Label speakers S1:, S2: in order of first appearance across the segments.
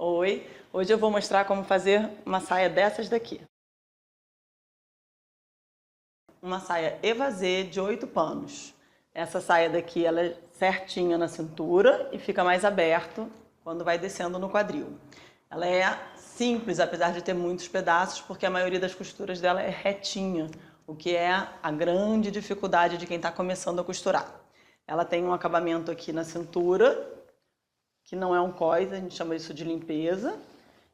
S1: Oi, hoje eu vou mostrar como fazer uma saia dessas daqui. Uma saia evasê de 8 panos. Essa saia daqui ela é certinha na cintura e fica mais aberto quando vai descendo no quadril. Ela é simples, apesar de ter muitos pedaços, porque a maioria das costuras dela é retinha, o que é a grande dificuldade de quem está começando a costurar. Ela tem um acabamento aqui na cintura, que não é um cós, a gente chama isso de limpeza,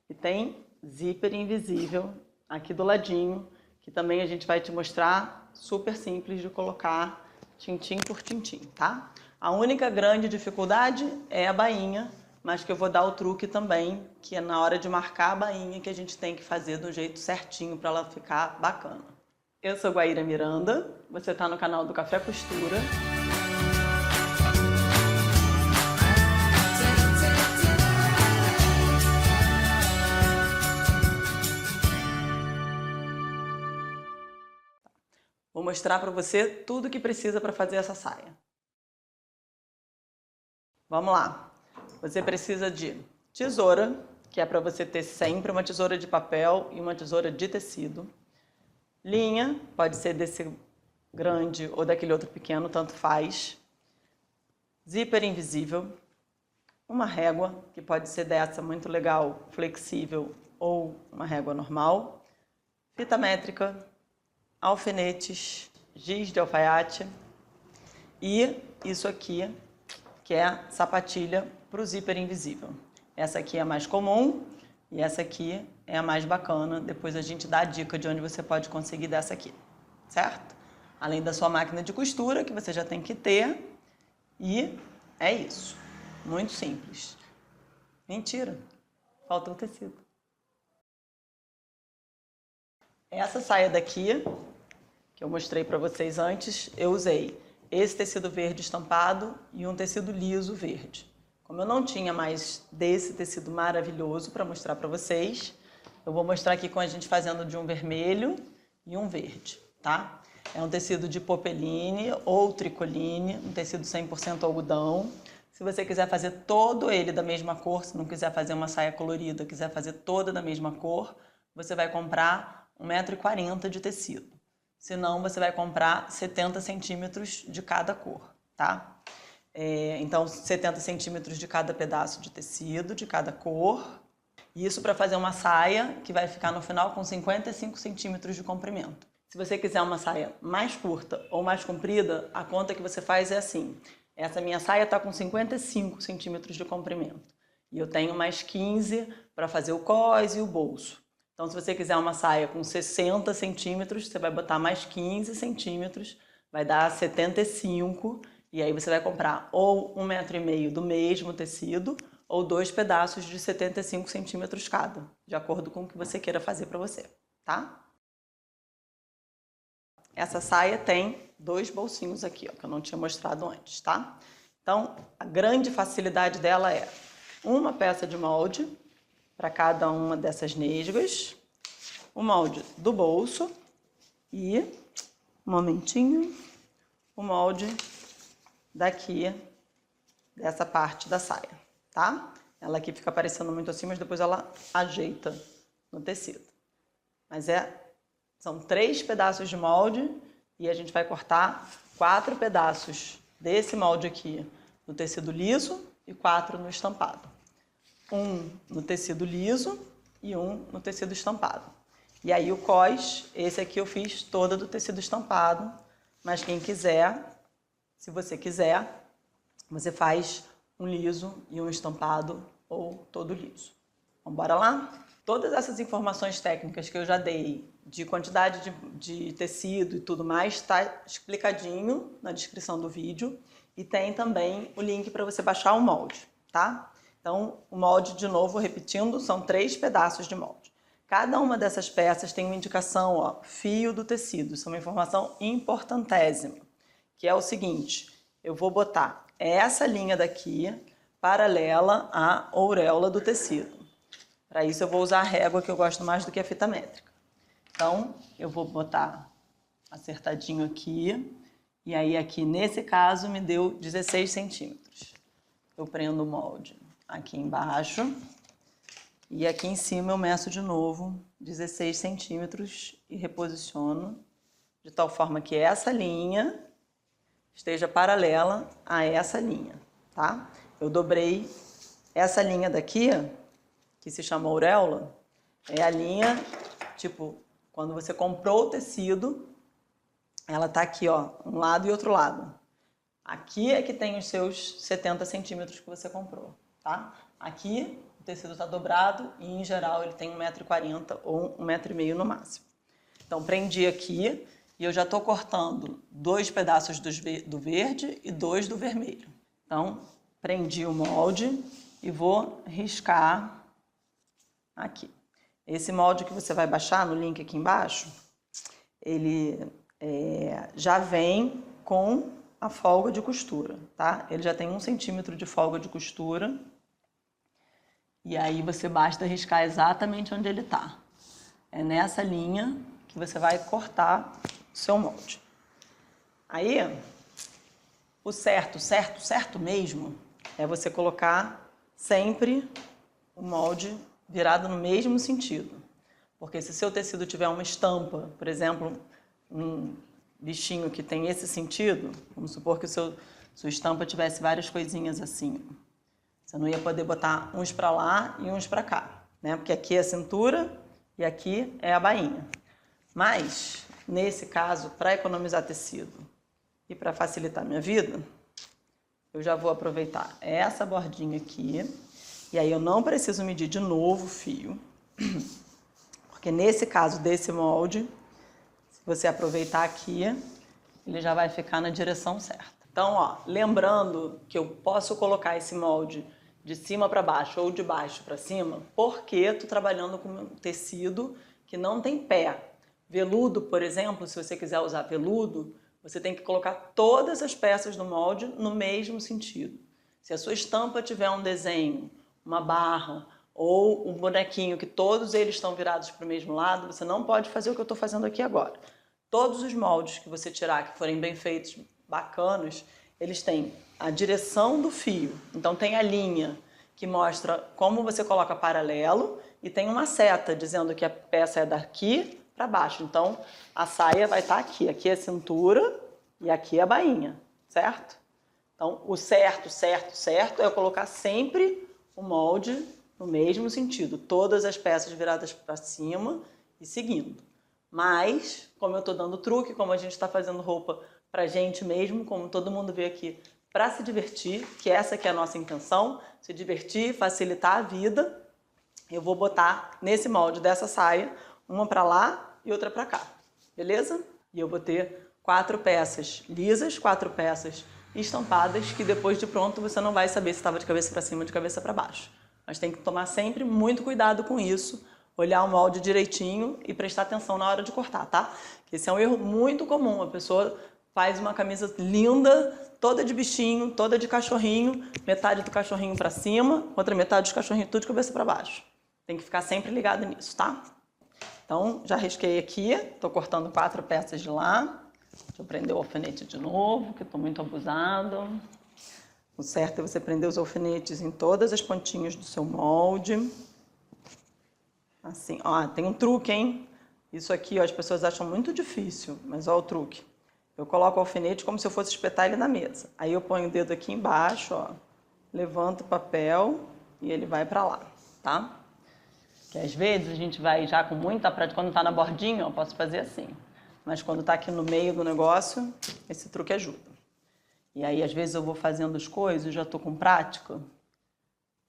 S1: e tem zíper invisível aqui do ladinho, que também a gente vai te mostrar, super simples de colocar tintim por tintim, tá? A única grande dificuldade é a bainha, mas que eu vou dar o truque também, que é na hora de marcar a bainha que a gente tem que fazer do jeito certinho para ela ficar bacana. Eu sou Guaíra Miranda, você está no canal do Café Costura. Vou mostrar para você tudo que precisa para fazer essa saia. Vamos lá. Você precisa de tesoura, que é para você ter sempre uma tesoura de papel e uma tesoura de tecido. Linha, pode ser desse grande ou daquele outro pequeno, tanto faz. Zíper invisível. Uma régua, que pode ser dessa muito legal, flexível, ou uma régua normal. Fita métrica. Alfinetes, giz de alfaiate e isso aqui, que é sapatilha para o zíper invisível. Essa aqui é a mais comum e essa aqui é a mais bacana. Depois a gente dá a dica de onde você pode conseguir dessa aqui, certo? Além da sua máquina de costura, que você já tem que ter. E é isso. Muito simples. Mentira, faltou o tecido. Essa saia daqui, que eu mostrei para vocês antes, eu usei esse tecido verde estampado e um tecido liso verde. Como eu não tinha mais desse tecido maravilhoso para mostrar para vocês, eu vou mostrar aqui com a gente fazendo de um vermelho e um verde, tá? É um tecido de popeline ou tricoline, um tecido 100% algodão. Se você quiser fazer todo ele da mesma cor, se não quiser fazer uma saia colorida, quiser fazer toda da mesma cor, você vai comprar 1,40 m de tecido. Senão você vai comprar 70 centímetros de cada cor, tá? Então 70 centímetros de cada pedaço de tecido, de cada cor. Isso para fazer uma saia que vai ficar no final com 55 centímetros de comprimento. Se você quiser uma saia mais curta ou mais comprida, a conta que você faz é assim. Essa minha saia está com 55 centímetros de comprimento. E eu tenho mais 15 para fazer o cós e o bolso. Então, se você quiser uma saia com 60 centímetros, você vai botar mais 15 centímetros, vai dar 75, e aí você vai comprar ou 1,5 m do mesmo tecido, ou 2 pedaços de 75 centímetros cada, de acordo com o que você queira fazer para você, tá? Essa saia tem 2 bolsinhos aqui, ó, que eu não tinha mostrado antes, tá? Então, a grande facilidade dela é uma peça de molde para cada uma dessas nesgas, o molde do bolso e, um momentinho, o molde daqui, dessa parte da saia, tá? Ela aqui fica parecendo muito assim, mas depois ela ajeita no tecido. Mas são 3 pedaços de molde e a gente vai cortar 4 pedaços desse molde aqui no tecido liso e 4 no estampado. Um no tecido liso e um no tecido estampado. E aí o cós, esse aqui eu fiz toda do tecido estampado, mas quem quiser, se você quiser, você faz um liso e um estampado ou todo liso. Vamos bora lá? Todas essas informações técnicas que eu já dei, de quantidade de tecido e tudo mais, está explicadinho na descrição do vídeo e tem também o link para você baixar o molde, tá? Então, o molde, de novo, repetindo, são 3 pedaços de molde. Cada uma dessas peças tem uma indicação, ó, fio do tecido. Isso é uma informação importantésima, que é o seguinte, eu vou botar essa linha daqui paralela à auréola do tecido. Para isso eu vou usar a régua, que eu gosto mais do que a fita métrica. Então, eu vou botar acertadinho aqui, e aí aqui, nesse caso, me deu 16 centímetros. Eu prendo o molde aqui embaixo E aqui em cima eu meço de novo 16 centímetros e reposiciono de tal forma que essa linha esteja paralela a essa linha, tá? Eu dobrei essa linha daqui, que se chama auréola, é a linha, tipo, quando você comprou o tecido, ela tá aqui, ó, um lado e outro lado. Aqui é que tem os seus 70 centímetros que você comprou, tá? Aqui o tecido está dobrado e, em geral, ele tem 1,40 m ou 1,5 m no máximo. Então, prendi aqui e eu já estou cortando 2 pedaços do verde e 2 do vermelho. Então, prendi o molde e vou riscar aqui. Esse molde que você vai baixar no link aqui embaixo, ele já vem com a folga de costura, tá? Ele já tem 1 centímetro de folga de costura. E aí você basta riscar exatamente onde ele tá. É nessa linha que você vai cortar o seu molde. Aí, o certo mesmo, é você colocar sempre o molde virado no mesmo sentido. Porque se seu tecido tiver uma estampa, por exemplo, um bichinho que tem esse sentido, vamos supor que sua estampa tivesse várias coisinhas assim. Você não ia poder botar uns para lá e uns para cá, né? Porque aqui é a cintura e aqui é a bainha. Mas, nesse caso, para economizar tecido e para facilitar a minha vida, eu já vou aproveitar essa bordinha aqui. E aí eu não preciso medir de novo o fio, porque nesse caso desse molde, se você aproveitar aqui, ele já vai ficar na direção certa. Então, ó, lembrando que eu posso colocar esse molde de cima para baixo ou de baixo para cima, porque estou trabalhando com um tecido que não tem pé. Veludo, por exemplo, se você quiser usar veludo, você tem que colocar todas as peças do molde no mesmo sentido. Se a sua estampa tiver um desenho, uma barra ou um bonequinho que todos eles estão virados para o mesmo lado, você não pode fazer o que eu estou fazendo aqui agora. Todos os moldes que você tirar, que forem bem feitos, bacanos, eles têm a direção do fio. Então tem a linha que mostra como você coloca paralelo e tem uma seta dizendo que a peça é daqui para baixo. Então a saia vai estar aqui. Aqui é a cintura e aqui é a bainha, certo? Então o certo é eu colocar sempre o molde no mesmo sentido. Todas as peças viradas para cima e seguindo. Mas, como eu estou dando truque, como a gente está fazendo roupa pra gente mesmo, como todo mundo veio aqui para se divertir, que essa que é a nossa intenção, se divertir, facilitar a vida, eu vou botar nesse molde dessa saia, uma para lá e outra para cá, beleza? E eu vou ter 4 peças lisas, 4 peças estampadas, que depois de pronto você não vai saber se estava de cabeça para cima ou de cabeça para baixo. Mas tem que tomar sempre muito cuidado com isso, olhar o molde direitinho e prestar atenção na hora de cortar, tá? Esse é um erro muito comum, a pessoa faz uma camisa linda, toda de bichinho, toda de cachorrinho, metade do cachorrinho para cima, outra metade dos cachorrinhos tudo de cabeça para baixo. Tem que ficar sempre ligado nisso, tá? Então, já risquei aqui, tô cortando 4 peças de lá. Deixa eu prender o alfinete de novo, que eu tô muito abusado. O certo é você prender os alfinetes em todas as pontinhas do seu molde. Assim, ó, tem um truque, hein? Isso aqui, ó, as pessoas acham muito difícil, mas ó o truque. Eu coloco o alfinete como se eu fosse espetar ele na mesa. Aí eu ponho o dedo aqui embaixo, ó, levanto o papel e ele vai pra lá, tá? Que às vezes a gente vai já com muita prática, quando tá na bordinha, eu posso fazer assim. Mas quando tá aqui no meio do negócio, esse truque ajuda. E aí às vezes eu vou fazendo as coisas, já tô com prática.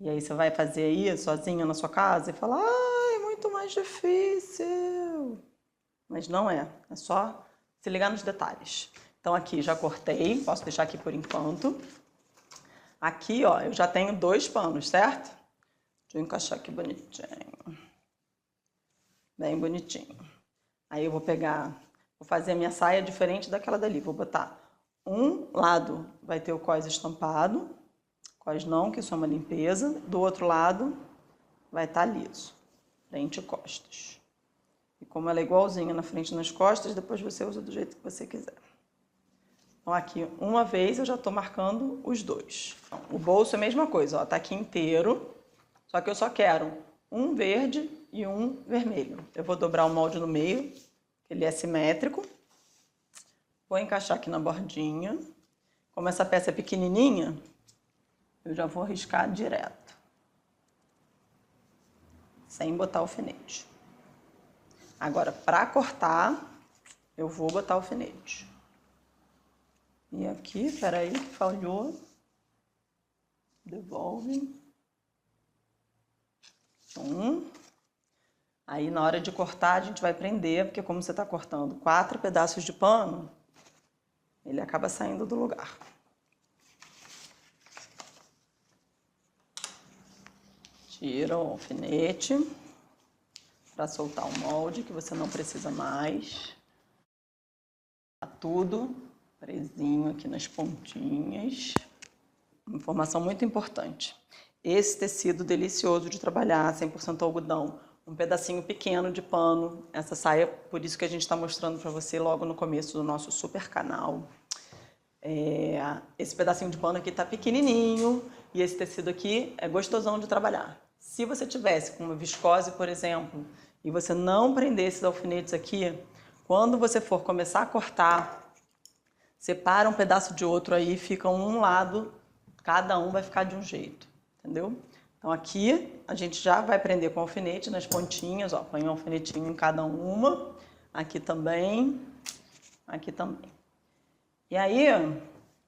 S1: E aí você vai fazer aí sozinho na sua casa e fala, ai, muito mais difícil. Mas não é, é só se ligar nos detalhes. Então aqui já cortei, posso deixar aqui por enquanto. Aqui, ó, eu já tenho 2 panos, certo? Deixa eu encaixar aqui bonitinho. Bem bonitinho. Aí eu vou pegar, vou fazer a minha saia diferente daquela dali. Vou botar um lado, vai ter o cós estampado, cós não, que isso é uma limpeza. Do outro lado vai estar liso, frente e costas. E como ela é igualzinha na frente e nas costas, depois você usa do jeito que você quiser. Então aqui, uma vez eu já estou marcando os 2. Então, o bolso é a mesma coisa, ó, tá aqui inteiro, só que eu só quero um verde e um vermelho. Eu vou dobrar o molde no meio, ele é simétrico. Vou encaixar aqui na bordinha. Como essa peça é pequenininha, eu já vou riscar direto, sem botar alfinete. Agora, para cortar, eu vou botar alfinete. E aqui, peraí, que falhou. Devolve. Aí, na hora de cortar, a gente vai prender, porque como você está cortando 4 pedaços de pano, ele acaba saindo do lugar. Tira o alfinete para soltar o molde, que você não precisa mais. Tá tudo presinho aqui nas pontinhas. Uma informação muito importante. Esse tecido delicioso de trabalhar, 100% algodão, um pedacinho pequeno de pano, essa saia, por isso que a gente está mostrando para você logo no começo do nosso super canal. Esse pedacinho de pano aqui tá pequenininho e esse tecido aqui é gostosão de trabalhar. Se você tivesse com uma viscose, por exemplo, e você não prender esses alfinetes aqui, quando você for começar a cortar, separa um pedaço de outro aí, fica um lado, cada um vai ficar de um jeito, entendeu? Então aqui a gente já vai prender com alfinete nas pontinhas, ó, põe um alfinetinho em cada uma, aqui também, aqui também. E aí,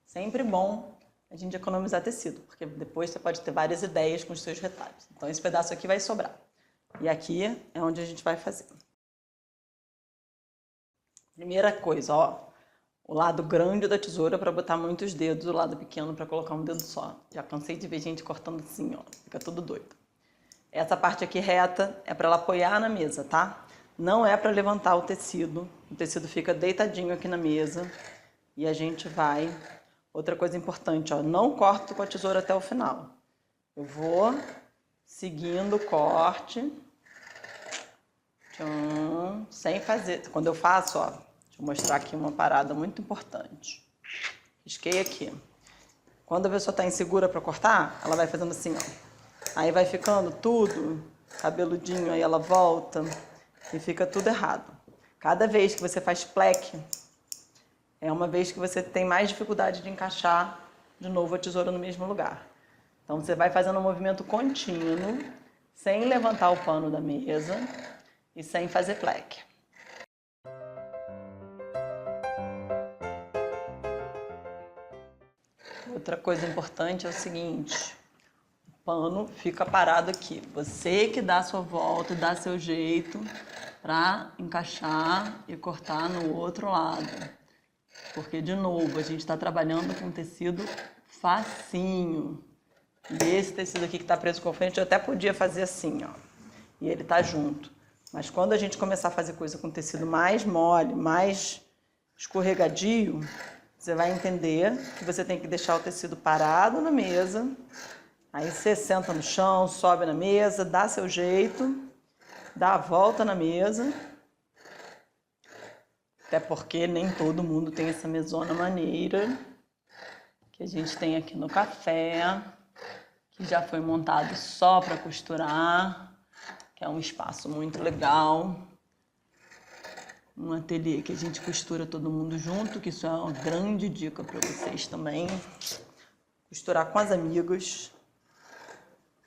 S1: sempre bom a gente economizar tecido, porque depois você pode ter várias ideias com os seus retalhos. Então esse pedaço aqui vai sobrar. E aqui é onde a gente vai fazer. Primeira coisa, ó, o lado grande da tesoura para botar muitos dedos, o lado pequeno para colocar um dedo só. Já cansei de ver gente cortando assim, ó, fica tudo doido. Essa parte aqui reta é para ela apoiar na mesa, tá? Não é para levantar o tecido fica deitadinho aqui na mesa e a gente vai... Outra coisa importante, ó, não corto com a tesoura até o final. Eu vou seguindo o corte, sem fazer. Quando eu faço, ó, deixa eu mostrar aqui uma parada muito importante. Risquei aqui. Quando a pessoa está insegura para cortar, ela vai fazendo assim, ó. Aí vai ficando tudo cabeludinho, aí ela volta e fica tudo errado. Cada vez que você faz pleque, é uma vez que você tem mais dificuldade de encaixar de novo a tesoura no mesmo lugar. Então você vai fazendo um movimento contínuo, sem levantar o pano da mesa e sem fazer pleque. Outra coisa importante é o seguinte, o pano fica parado aqui. Você que dá a sua volta, dá seu jeito para encaixar e cortar no outro lado. Porque, de novo, a gente está trabalhando com tecido facinho. E esse tecido aqui que está preso com o alfinete, eu até podia fazer assim, ó. E ele tá junto. Mas quando a gente começar a fazer coisa com tecido mais mole, mais escorregadio, você vai entender que você tem que deixar o tecido parado na mesa. Aí você senta no chão, sobe na mesa, dá seu jeito, dá a volta na mesa. Até porque nem todo mundo tem essa mesona maneira que a gente tem aqui no café, que já foi montado só para costurar, que é um espaço muito legal. Um ateliê que a gente costura todo mundo junto, que isso é uma grande dica para vocês também. Costurar com as amigas,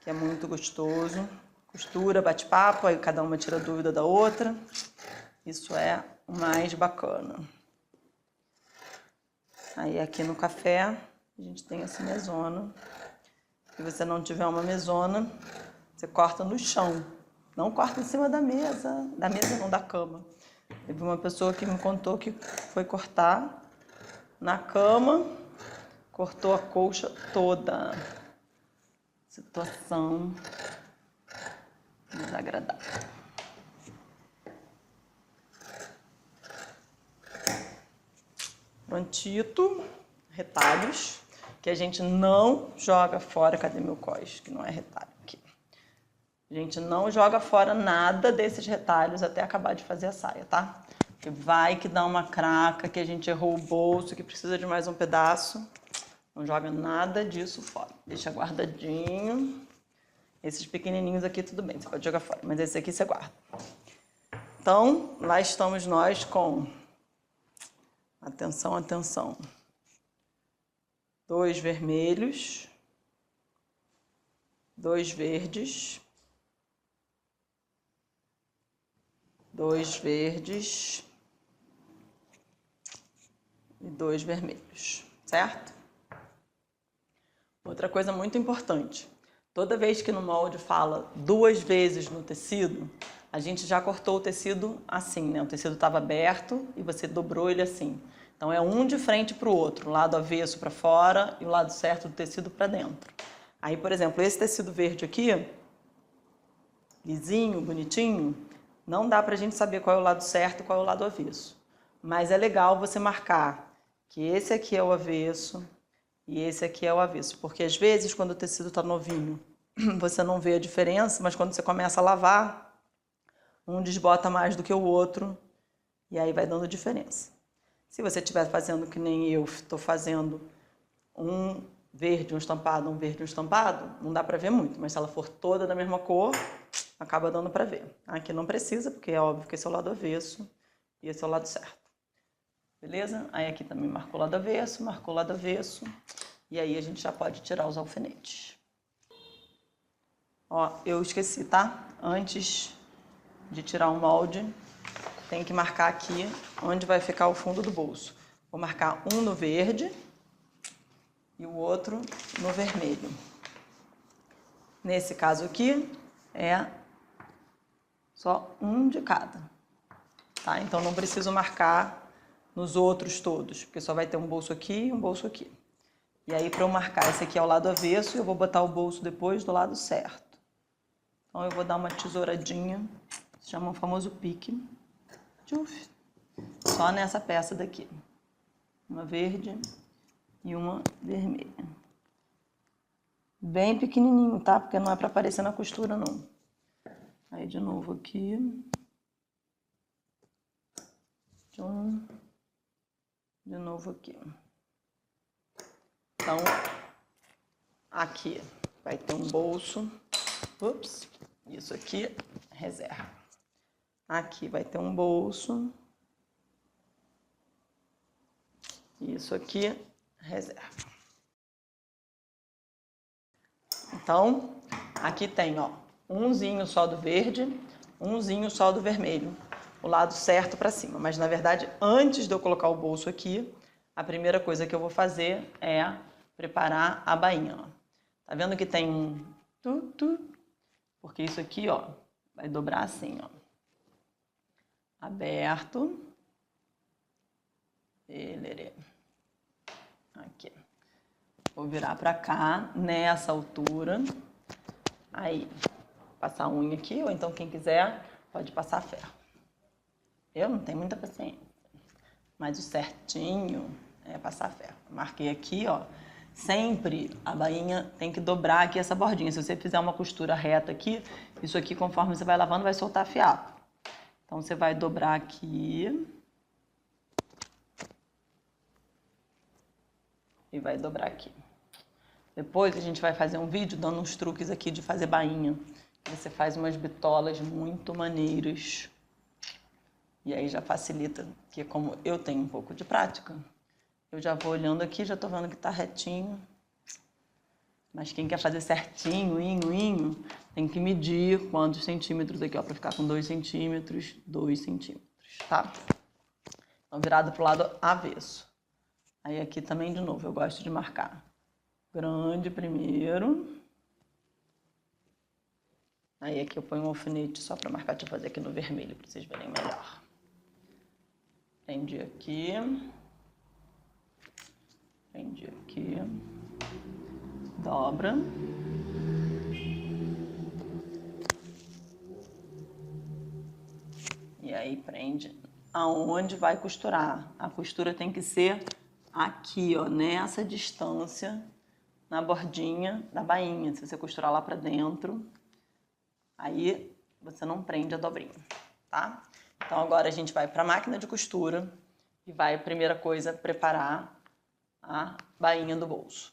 S1: que é muito gostoso. Costura, bate papo, aí cada uma tira dúvida da outra. Isso é o mais bacana. Aí aqui no café a gente tem essa mesona. Se você não tiver uma mesona, você corta no chão. Não corta em cima da mesa não, da cama. Teve uma pessoa que me contou que foi cortar na cama, cortou a colcha toda. Situação desagradável. Prontito, retalhos, que a gente não joga fora. Cadê meu cós? Que não é retalho aqui. A gente não joga fora nada desses retalhos até acabar de fazer a saia, tá? Porque vai que dá uma craca, que a gente errou o bolso, que precisa de mais um pedaço. Não joga nada disso fora. Deixa guardadinho. Esses pequenininhos aqui tudo bem, você pode jogar fora, mas esse aqui você guarda. Então, lá estamos nós com, atenção, atenção, 2 vermelhos, 2 verdes, 2 verdes e 2 vermelhos, certo? Outra coisa muito importante, toda vez que no molde fala 2 vezes no tecido, a gente já cortou o tecido assim, né? O tecido estava aberto e você dobrou ele assim. Então é um de frente para o outro, o lado avesso para fora e o lado certo do tecido para dentro. Aí, por exemplo, esse tecido verde aqui, lisinho, bonitinho, não dá para a gente saber qual é o lado certo e qual é o lado avesso. Mas é legal você marcar que esse aqui é o avesso e esse aqui é o avesso. Porque às vezes, quando o tecido está novinho, você não vê a diferença, mas quando você começa a lavar, um desbota mais do que o outro e aí vai dando diferença. Se você estiver fazendo que nem eu estou fazendo, um verde, um estampado, um verde, um estampado, não dá para ver muito, mas se ela for toda da mesma cor, acaba dando para ver. Aqui não precisa, porque é óbvio que esse é o lado avesso e esse é o lado certo. Beleza? Aí aqui também marcou o lado avesso, marcou o lado avesso, e aí a gente já pode tirar os alfinetes. Ó, eu esqueci, tá? Antes de tirar o molde, tem que marcar aqui onde vai ficar o fundo do bolso. Vou marcar um no verde e o outro no vermelho. Nesse caso aqui, é só um de cada, tá? Então não preciso marcar nos outros todos, porque só vai ter um bolso aqui e um bolso aqui. E aí, para eu marcar, esse aqui é o lado avesso, eu vou botar o bolso depois do lado certo. Então eu vou dar uma tesouradinha, se chama o famoso pique, só nessa peça daqui. Uma verde e uma vermelha. Bem pequenininho, tá? Porque não é para aparecer na costura, não. Aí de novo aqui. De novo aqui. Então, aqui vai ter um bolso. Ups, isso aqui, reserva. Aqui vai ter um bolso. Isso aqui, reserva. Então, aqui tem, ó, umzinho só do verde, umzinho só do vermelho. O lado certo para cima. Mas, na verdade, antes de eu colocar o bolso aqui, a primeira coisa que eu vou fazer é preparar a bainha, ó. Tá vendo que tem um porque isso aqui, ó, vai dobrar assim, ó. Aberto. Aqui. Vou virar pra cá, nessa altura. Aí, passar a unha aqui, ou então quem quiser pode passar ferro. Eu não tenho muita paciência, mas o certinho é passar ferro. Marquei aqui, ó. Sempre a bainha tem que dobrar aqui essa bordinha. Se você fizer uma costura reta aqui, isso aqui, conforme você vai lavando, vai soltar fiapo. Então, você vai dobrar aqui. E vai dobrar aqui. Depois a gente vai fazer um vídeo dando uns truques aqui de fazer bainha. Você faz umas bitolas muito maneiras. E aí já facilita, porque como eu tenho um pouco de prática, eu já vou olhando aqui, já tô vendo que tá retinho. Mas quem quer fazer certinho, tem que medir quantos centímetros aqui, ó, pra ficar com 2 centímetros, 2 centímetros, tá? Então, virado pro lado avesso. Aí aqui também, de novo, eu gosto de marcar grande primeiro. Aí aqui eu ponho um alfinete só pra marcar, deixa eu fazer aqui no vermelho, pra vocês verem melhor. Prendi aqui. Prendi aqui. Dobra. E aí prende aonde vai costurar. A costura tem que ser aqui, ó, nessa distância, na bordinha da bainha. Se você costurar lá pra dentro, aí você não prende a dobrinha, tá? Então agora a gente vai pra máquina de costura e vai, primeira coisa, preparar a bainha do bolso.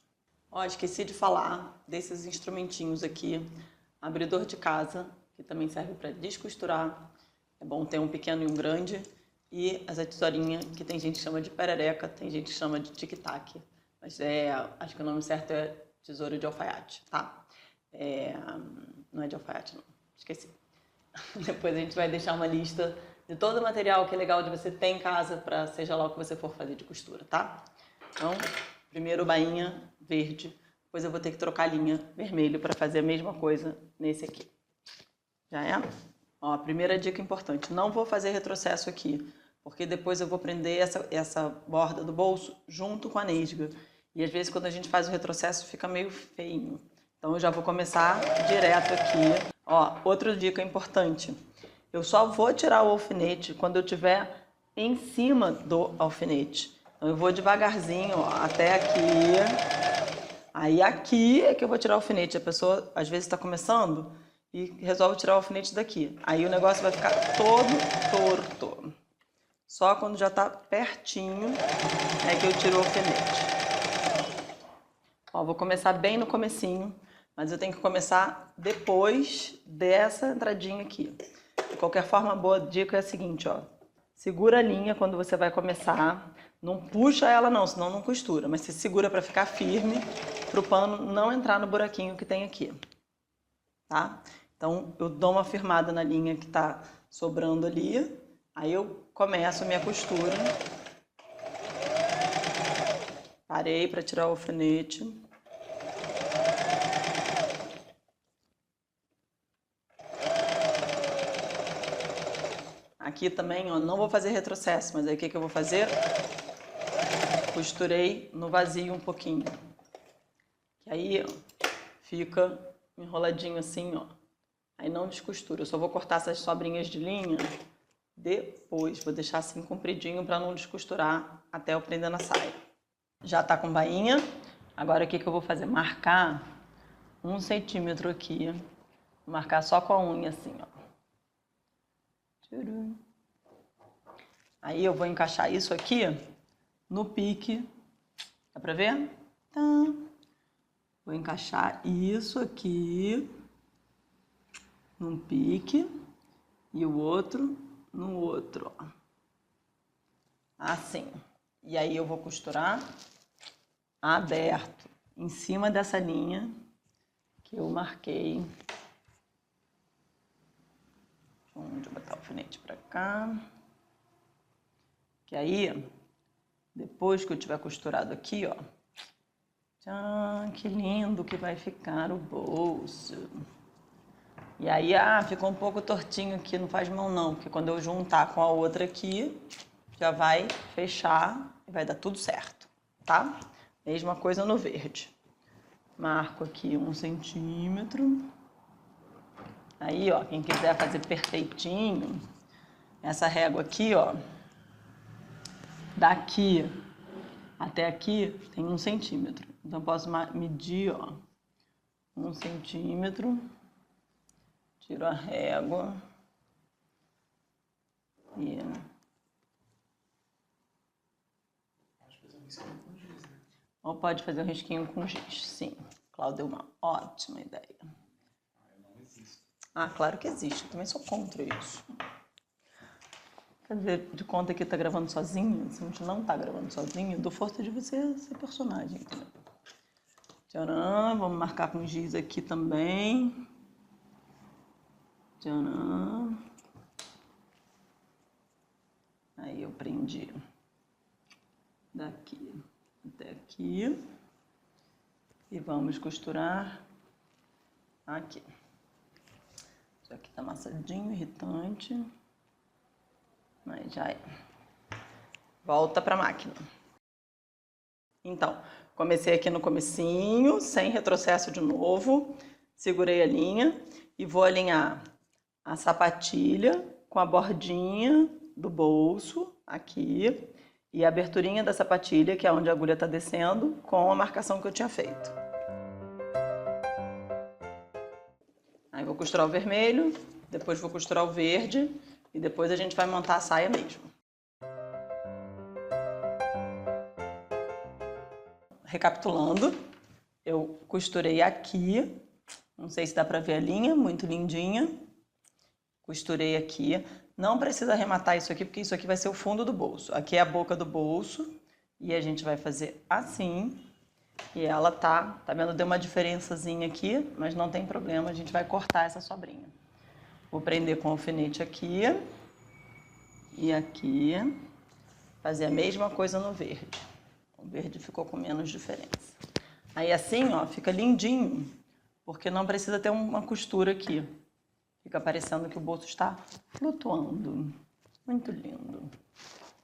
S1: Ó, esqueci de falar desses instrumentinhos aqui. abridor de casa, que também serve para descosturar. É bom ter um pequeno e um grande. E essa tesourinha, que tem gente que chama de perereca, tem gente que chama de tic-tac. Mas acho que o nome certo é tesoura de alfaiate, tá? Não é de alfaiate, não. Esqueci. Depois a gente vai deixar uma lista de todo o material que é legal de você ter em casa para seja lá o que você for fazer de costura, tá? Então, primeiro bainha verde, depois eu vou ter que trocar a linha vermelho para fazer a mesma coisa nesse aqui. Já é? Ó, a primeira dica importante, não vou fazer retrocesso aqui, porque depois eu vou prender essa borda do bolso junto com a nesga. E às vezes quando a gente faz o retrocesso fica meio feio. Então eu já vou começar direto aqui. Ó, outra dica importante, eu só vou tirar o alfinete quando eu estiver em cima do alfinete. Então eu vou devagarzinho, ó, até aqui. Aí aqui é que eu vou tirar o alfinete. A pessoa às vezes está começando e resolve tirar o alfinete daqui. Aí o negócio vai ficar todo torto. Só quando já está pertinho é que eu tiro o alfinete. Ó, vou começar bem no comecinho, mas eu tenho que começar depois dessa entradinha aqui. De qualquer forma, a boa dica é a seguinte, ó. Segura a linha quando você vai começar. Não puxa ela não, senão não costura. Mas você segura para ficar firme, para o pano não entrar no buraquinho que tem aqui. Tá? Então, eu dou uma firmada na linha que está sobrando ali. Aí eu começo a minha costura. Parei para tirar o alfinete. Aqui também, ó, não vou fazer retrocesso, mas aí o que eu vou fazer? Costurei no vazio um pouquinho. Que aí, ó, fica enroladinho assim, ó. Aí não descostura. Eu só vou cortar essas sobrinhas de linha depois. Vou deixar assim compridinho para não descosturar até eu prender na saia. Já tá com bainha. Agora o que eu vou fazer? Marcar 1 centímetro aqui. Vou marcar só com a unha assim, ó. Aí eu vou encaixar isso aqui no pique. Dá pra ver? Tá. Vou encaixar isso aqui num pique e o outro no outro, ó. Assim. E aí eu vou costurar aberto em cima dessa linha que eu marquei. Deixa eu botar o alfinete pra cá. Que aí, depois que eu tiver costurado aqui, ó. Tcharam, que lindo que vai ficar o bolso. E aí, ficou um pouco tortinho aqui, não faz mal não, porque quando eu juntar com a outra aqui, já vai fechar e vai dar tudo certo, tá? Mesma coisa no verde. Marco aqui 1 centímetro. Aí, ó, quem quiser fazer perfeitinho, essa régua aqui, ó, daqui até aqui tem 1 centímetro. Então, eu posso medir, ó, 1 centímetro, tiro a régua e... Ou pode fazer um risquinho com giz, sim. Cláudio deu uma ótima ideia. Claro que existe, eu também sou contra isso. Fazer de conta que tá gravando sozinho, se a gente não tá gravando sozinho, dou força de você ser personagem, entendeu? Tcharam, vamos marcar com giz aqui também. Tcharam. Aí eu prendi daqui até aqui. E vamos costurar aqui. Isso aqui tá amassadinho, irritante. Mas já é. Volta pra máquina. Então, comecei aqui no comecinho, sem retrocesso de novo. Segurei a linha e vou alinhar a sapatilha com a bordinha do bolso, aqui. E a aberturinha da sapatilha, que é onde a agulha tá descendo, com a marcação que eu tinha feito. Aí vou costurar o vermelho, depois vou costurar o verde e depois a gente vai montar a saia mesmo. Recapitulando, eu costurei aqui Não sei se dá pra ver a linha, muito lindinha. Costurei aqui. Não precisa arrematar isso aqui, porque isso aqui vai ser o fundo do bolso. Aqui é a boca do bolso. E a gente vai fazer assim. E ela tá vendo? Deu uma diferençazinha aqui, mas não tem problema, a gente vai cortar essa sobrinha. Vou prender com o alfinete aqui. E aqui. Fazer a mesma coisa no verde. O verde ficou com menos diferença. Aí assim, ó, fica lindinho, porque não precisa ter uma costura aqui. Fica parecendo que o bolso está flutuando. Muito lindo.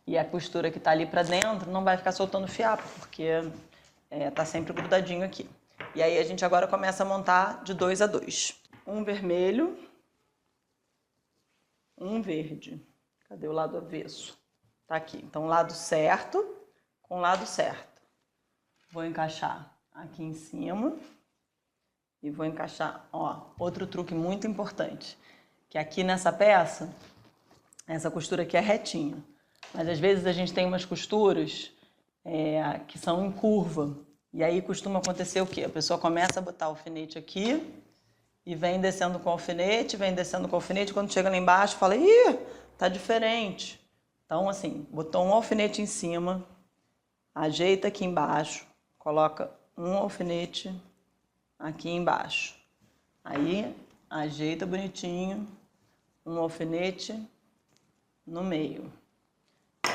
S1: E a costura que tá ali pra dentro não vai ficar soltando fiapo, porque tá sempre grudadinho aqui. E aí a gente agora começa a montar de 2 a 2. Um vermelho, um verde. Cadê o lado avesso? Tá aqui. Então, lado certo com lado certo. Vou encaixar aqui em cima e vou encaixar, ó, outro truque muito importante, que aqui nessa peça, essa costura aqui é retinha, mas às vezes a gente tem umas costuras que são em curva, e aí costuma acontecer o quê? A pessoa começa a botar o alfinete aqui e vem descendo com o alfinete, quando chega lá embaixo fala, ih, tá diferente. Então, assim, botou um alfinete em cima, ajeita aqui embaixo, coloca um alfinete aqui embaixo. Aí, ajeita bonitinho, um alfinete no meio.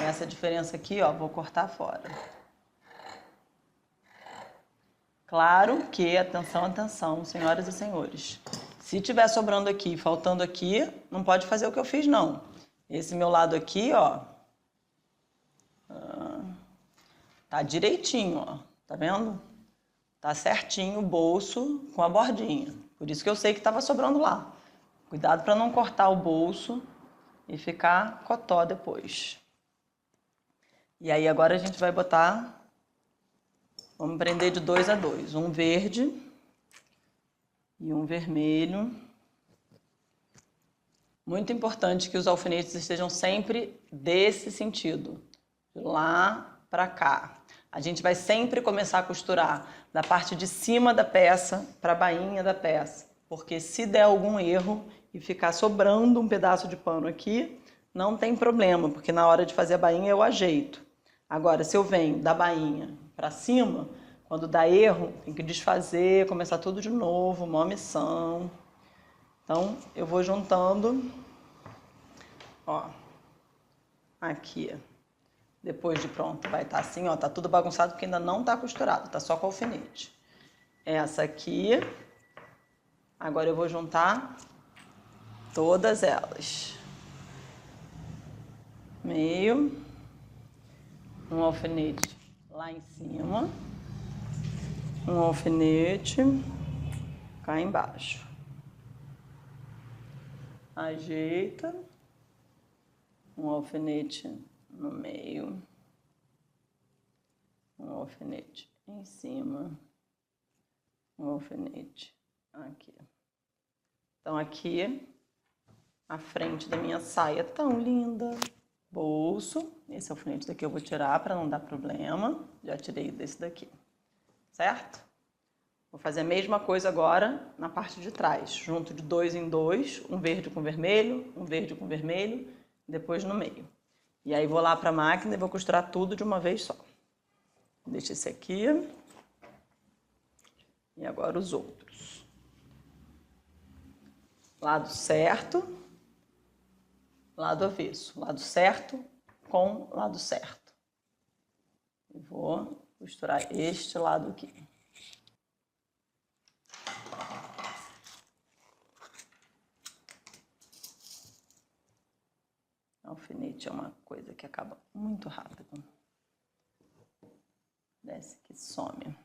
S1: Essa diferença aqui, ó, vou cortar fora. Claro que, atenção, senhoras e senhores. Se tiver sobrando aqui, faltando aqui, não pode fazer o que eu fiz, não. Esse meu lado aqui, ó, tá direitinho, ó, tá vendo? Tá certinho o bolso com a bordinha. Por isso que eu sei que tava sobrando lá. Cuidado para não cortar o bolso e ficar cotó depois. E aí agora a gente vai botar, vamos prender de 2 a 2, um verde e um vermelho. Muito importante que os alfinetes estejam sempre desse sentido, de lá para cá. A gente vai sempre começar a costurar da parte de cima da peça para a bainha da peça, porque se der algum erro e ficar sobrando um pedaço de pano aqui, não tem problema, porque na hora de fazer a bainha eu ajeito. Agora, se eu venho da bainha para cima, quando dá erro, tem que desfazer, começar tudo de novo, uma missão. Então, eu vou juntando, ó, aqui. Depois de pronto, vai estar assim, ó, tá tudo bagunçado porque ainda não tá costurado, tá só com alfinete. Essa aqui, agora eu vou juntar todas elas. Meio, um alfinete lá em cima, um alfinete cá embaixo. Ajeita, um alfinete no meio, um alfinete em cima, um alfinete aqui. Então aqui a frente da minha saia tão linda, bolso, esse alfinete daqui eu vou tirar para não dar problema, já tirei desse daqui, certo? Vou fazer a mesma coisa agora na parte de trás, junto de 2 em 2, um verde com vermelho, um verde com vermelho, depois no meio. E aí vou lá para a máquina e vou costurar tudo de uma vez só. Deixa esse aqui. E agora os outros. Lado certo, lado avesso. Lado certo com lado certo. E vou costurar este lado aqui. Alfinete é uma coisa que acaba muito rápido. Desce que some.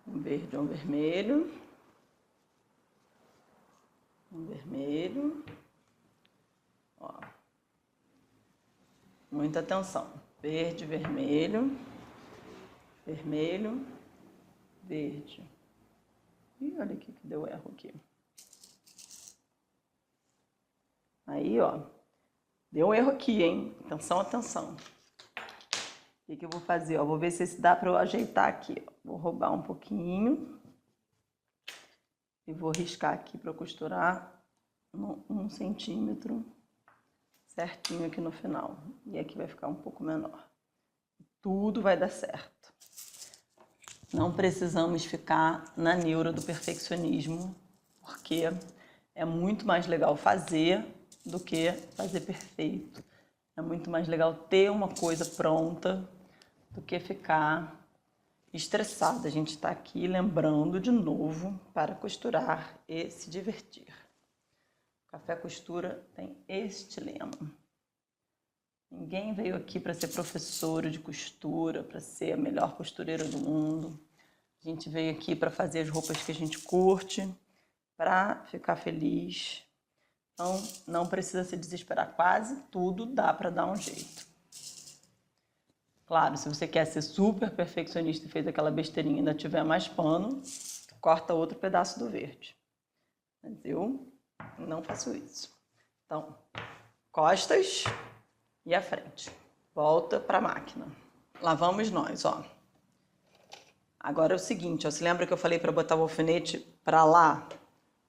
S1: Um verde, um vermelho. Um vermelho. Ó. Muita atenção. Verde, vermelho. Vermelho. Verde. Ih, olha aqui que deu erro aqui. Aí, ó, deu um erro aqui, hein? Atenção, atenção. O que eu vou fazer? Ó, vou ver se dá para eu ajeitar aqui. Ó. Vou roubar um pouquinho e vou riscar aqui para costurar 1 centímetro certinho aqui no final. E aqui vai ficar um pouco menor. Tudo vai dar certo. Não precisamos ficar na neura do perfeccionismo, porque é muito mais legal fazer do que fazer perfeito. É muito mais legal ter uma coisa pronta do que ficar estressada. A gente está aqui lembrando de novo para costurar e se divertir. O Café Costura tem este lema. Ninguém veio aqui para ser professora de costura, para ser a melhor costureira do mundo. A gente veio aqui para fazer as roupas que a gente curte, para ficar feliz. Então, não precisa se desesperar. Quase tudo dá para dar um jeito. Claro, se você quer ser super perfeccionista e fez aquela besteirinha e ainda tiver mais pano, corta outro pedaço do verde. Mas eu não faço isso. Então, costas e a frente. Volta para a máquina. Lá vamos nós, ó. Agora é o seguinte, ó, você lembra que eu falei para botar o alfinete para lá?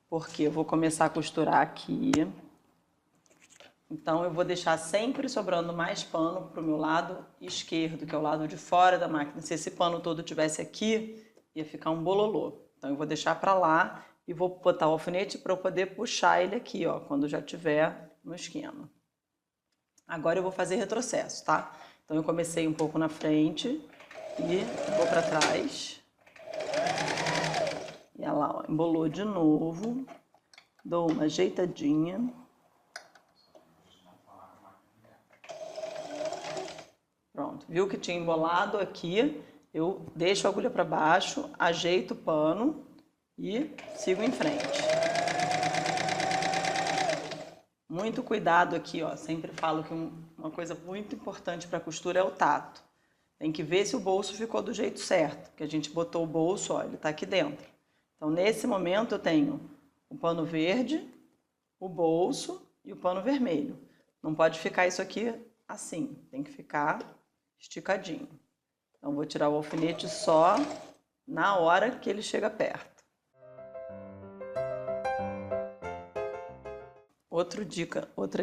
S1: Porque eu vou começar a costurar aqui. Então, eu vou deixar sempre sobrando mais pano para o meu lado esquerdo, que é o lado de fora da máquina. Se esse pano todo tivesse aqui, ia ficar um bololô. Então, eu vou deixar para lá e vou botar o alfinete para eu poder puxar ele aqui, ó, quando já tiver no esquema. Agora eu vou fazer retrocesso, tá? Então, eu comecei um pouco na frente e vou para trás. E olha lá, ó, embolou de novo. Dou uma ajeitadinha. Pronto, viu que tinha embolado aqui? Eu deixo a agulha para baixo, ajeito o pano e sigo em frente. Muito cuidado aqui, ó. Sempre falo que uma coisa muito importante para costura é o tato. Tem que ver se o bolso ficou do jeito certo, que a gente botou o bolso, ó, ele tá aqui dentro. Então, nesse momento, eu tenho o pano verde, o bolso e o pano vermelho. Não pode ficar isso aqui assim, tem que ficar esticadinho. Então, vou tirar o alfinete só na hora que ele chega perto. Outra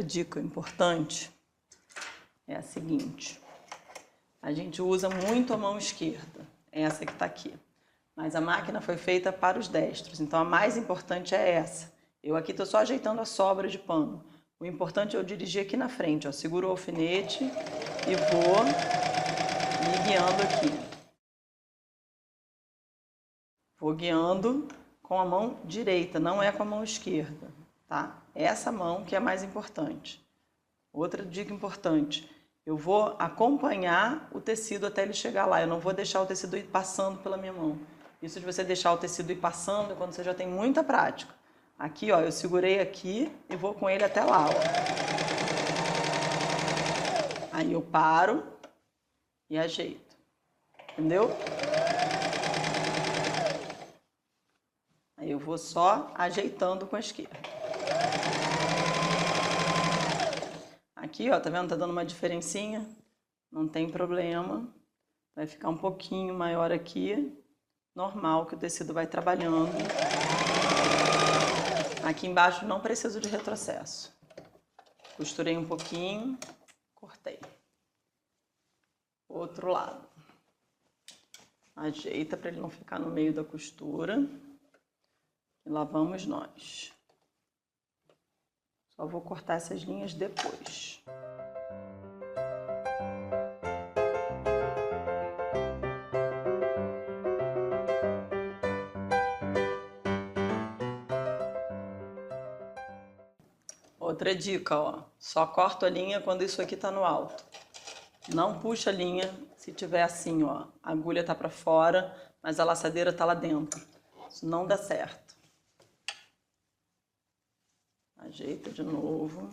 S1: dica importante é a seguinte. A gente usa muito a mão esquerda, essa que está aqui. Mas a máquina foi feita para os destros, então a mais importante é essa. Eu aqui estou só ajeitando a sobra de pano. O importante é eu dirigir aqui na frente, ó. Seguro o alfinete e vou me guiando aqui. Vou guiando com a mão direita, não é com a mão esquerda, tá? Essa mão que é mais importante. Outra dica importante, eu vou acompanhar o tecido até ele chegar lá, eu não vou deixar o tecido ir passando pela minha mão. Isso de você deixar o tecido ir passando é quando você já tem muita prática. Aqui, ó, eu segurei aqui e vou com ele até lá, ó. Aí eu paro e ajeito, entendeu? Aí eu vou só ajeitando com a esquerda. Aqui, ó, tá vendo? Tá dando uma diferencinha. Não tem problema. Vai ficar um pouquinho maior aqui. Normal que o tecido vai trabalhando. Aqui embaixo não preciso de retrocesso. Costurei um pouquinho, cortei. Outro lado. Ajeita para ele não ficar no meio da costura. E lá vamos nós. Só vou cortar essas linhas depois. Outra dica, ó. Só corto a linha quando isso aqui tá no alto. Não puxa a linha se tiver assim, ó. A agulha tá para fora, mas a laçadeira tá lá dentro. Isso não dá certo. Ajeita de novo.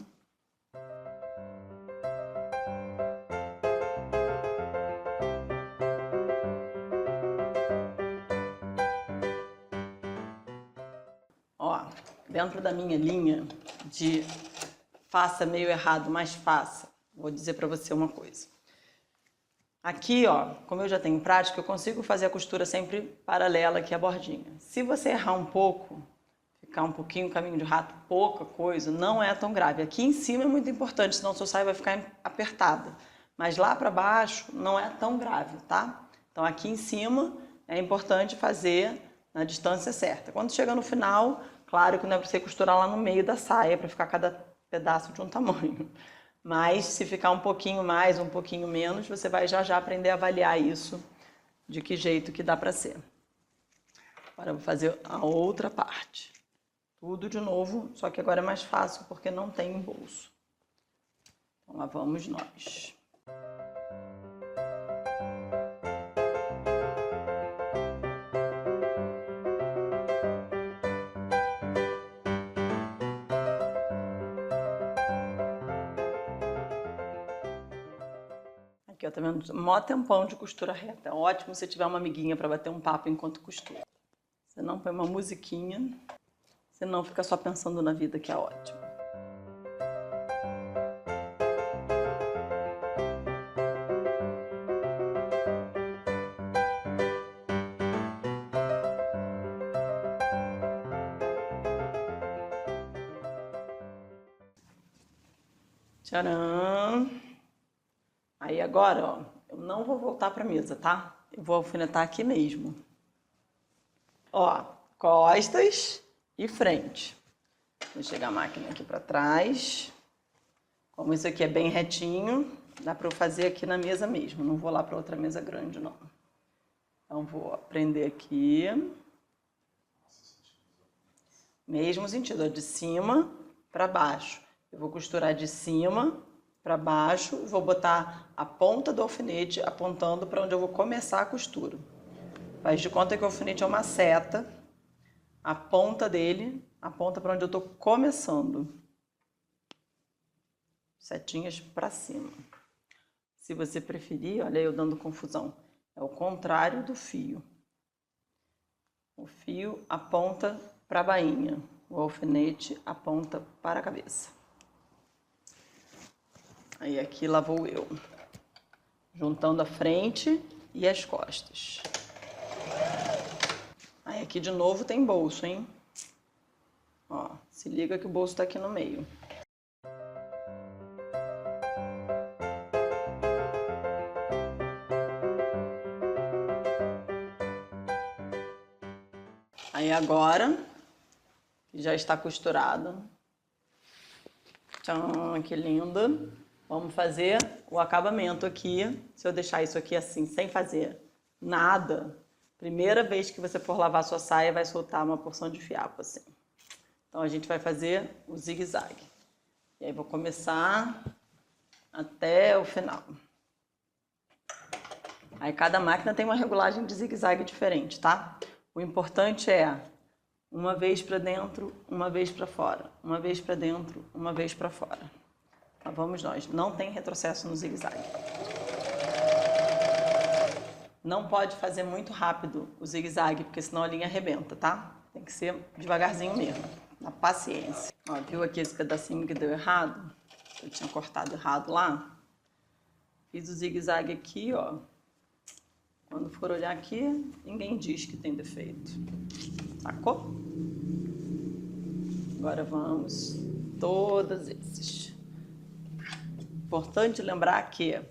S1: Ó, dentro da minha linha de faça meio errado, mas faça, vou dizer para você uma coisa. Aqui, ó, como eu já tenho prática, eu consigo fazer a costura sempre paralela aqui à bordinha. Se você errar um pouco, ficar um pouquinho caminho de rato, pouca coisa, não é tão grave. Aqui em cima é muito importante, senão sua saia vai ficar apertada. Mas lá para baixo não é tão grave, tá? Então aqui em cima é importante fazer na distância certa. Quando chega no final, claro que não é para você costurar lá no meio da saia, para ficar cada pedaço de um tamanho. Mas se ficar um pouquinho mais, um pouquinho menos, você vai já aprender a avaliar isso, de que jeito que dá para ser. Agora eu vou fazer a outra parte. Tudo de novo, só que agora é mais fácil porque não tem bolso. Então lá vamos nós. Aqui, ó, tá vendo? Mó tempão de costura reta. É ótimo se tiver uma amiguinha para bater um papo enquanto costura. Você não põe uma musiquinha, você não fica só pensando na vida, que é ótimo. Tcharam! Aí agora, ó, eu não vou voltar para a mesa, tá? Eu vou alfinetar aqui mesmo. Ó, costas e frente. Vou chegar a máquina aqui para trás. Como isso aqui é bem retinho, dá para eu fazer aqui na mesa mesmo. Não vou lá para outra mesa grande, não. Então vou prender aqui. Mesmo sentido, ó, de cima para baixo. Eu vou costurar de cima para baixo e vou botar a ponta do alfinete apontando para onde eu vou começar a costura. Faz de conta que o alfinete é uma seta, a ponta dele aponta para onde eu estou começando. Setinhas para cima. Se você preferir, olha eu dando confusão, é o contrário do fio. O fio aponta para a bainha, o alfinete aponta para a cabeça. Aí aqui lá vou eu, juntando a frente e as costas. Aí aqui de novo tem bolso, hein? Ó, se liga que o bolso tá aqui no meio. Aí agora, que já está costurado. Tchau, que lindo! Vamos fazer o acabamento aqui. Se eu deixar isso aqui assim, sem fazer nada, primeira vez que você for lavar sua saia, vai soltar uma porção de fiapo assim. Então a gente vai fazer o zigue-zague. E aí vou começar até o final. Aí cada máquina tem uma regulagem de zigue-zague diferente, tá? O importante é uma vez para dentro, uma vez para fora. Uma vez para dentro, uma vez para fora. Lá vamos nós. Não tem retrocesso no zigue-zague. Não pode fazer muito rápido o zigue-zague, porque senão a linha arrebenta, tá? Tem que ser devagarzinho mesmo, na paciência. Ó, viu aqui esse pedacinho que deu errado? Eu tinha cortado errado lá. Fiz o zigue-zague aqui, ó. Quando for olhar aqui, ninguém diz que tem defeito. Sacou? Agora vamos todos esses. Importante lembrar que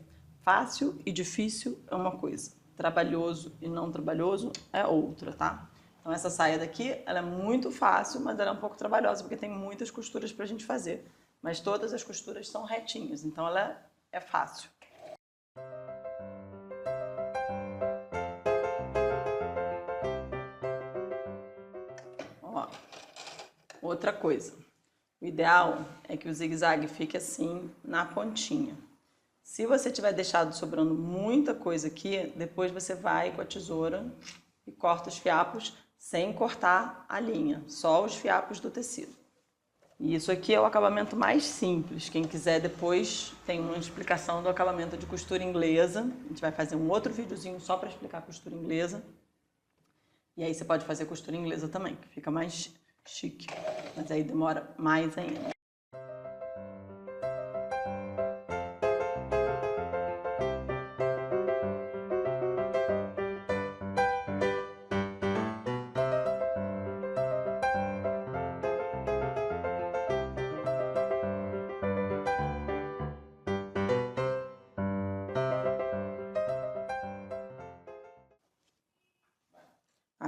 S1: fácil e difícil é uma coisa, trabalhoso e não trabalhoso é outra, tá? Então essa saia daqui, ela é muito fácil, mas ela é um pouco trabalhosa, porque tem muitas costuras pra gente fazer. Mas todas as costuras são retinhas, então ela é fácil. Ó, outra coisa. O ideal é que o zigue-zague fique assim na pontinha. Se você tiver deixado sobrando muita coisa aqui, depois você vai com a tesoura e corta os fiapos sem cortar a linha, só os fiapos do tecido. E isso aqui é o acabamento mais simples. Quem quiser depois tem uma explicação do acabamento de costura inglesa. A gente vai fazer um outro videozinho só para explicar a costura inglesa. E aí você pode fazer costura inglesa também, que fica mais chique, mas aí demora mais ainda.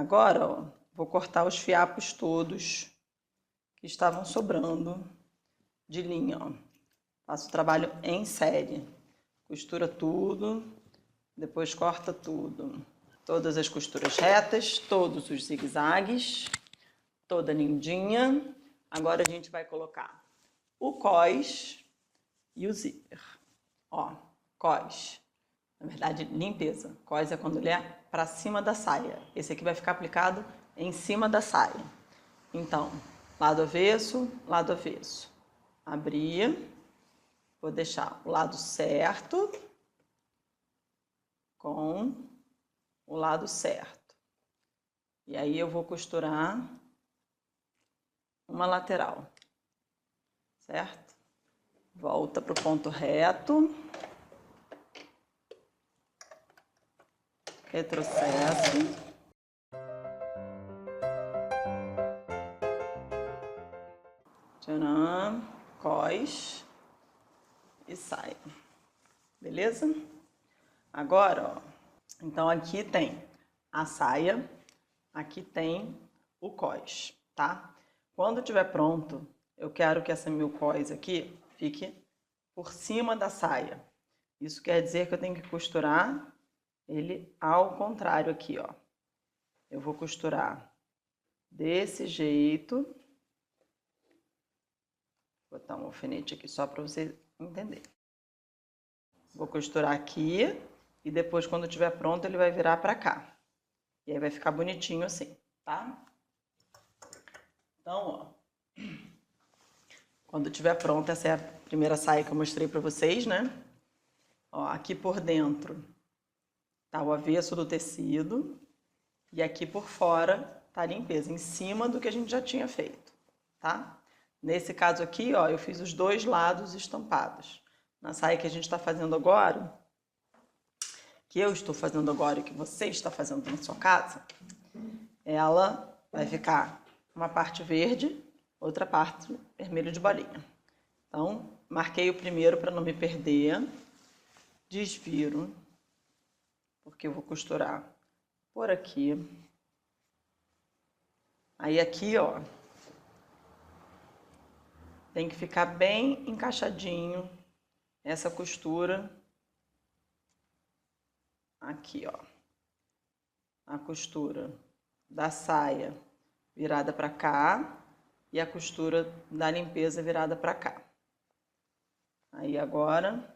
S1: Agora, ó, vou cortar os fiapos todos que estavam sobrando de linha, ó. Faço o trabalho em série. Costura tudo, depois corta tudo. Todas as costuras retas, todos os zigue-zagues, toda lindinha. Agora a gente vai colocar o cós e o zíper. Ó, cós. Na verdade, limpeza. Cós é quando ele é para cima da saia. Esse aqui vai ficar aplicado em cima da saia. Então, lado avesso, lado avesso. Abrir. Vou deixar o lado certo com o lado certo. E aí eu vou costurar uma lateral, certo? Volta para o ponto reto. Retrocesso. Tcharam, cós e sai. Beleza? Agora, ó, então aqui tem a saia, aqui tem o cós, tá? Quando estiver pronto, eu quero que essa meu cós aqui fique por cima da saia. Isso quer dizer que eu tenho que costurar ele ao contrário aqui, ó. Eu vou costurar desse jeito. Vou botar um alfinete aqui só para você entender. Vou costurar aqui e depois, quando estiver pronto, ele vai virar para cá. E aí vai ficar bonitinho assim, tá? Então, ó. Quando estiver pronta, essa é a primeira saia que eu mostrei para vocês, né? Ó, aqui por dentro tá o avesso do tecido e aqui por fora tá a limpeza, em cima do que a gente já tinha feito, tá? Nesse caso aqui, ó, eu fiz os dois lados estampados. Na saia que a gente está fazendo agora, que eu estou fazendo agora e que você está fazendo na sua casa, ela vai ficar uma parte verde, outra parte vermelho de bolinha. Então, marquei o primeiro para não me perder, desviro, porque eu vou costurar por aqui. Aí aqui, ó, tem que ficar bem encaixadinho essa costura aqui, ó. A costura da saia virada para cá e a costura da limpeza virada para cá. Aí agora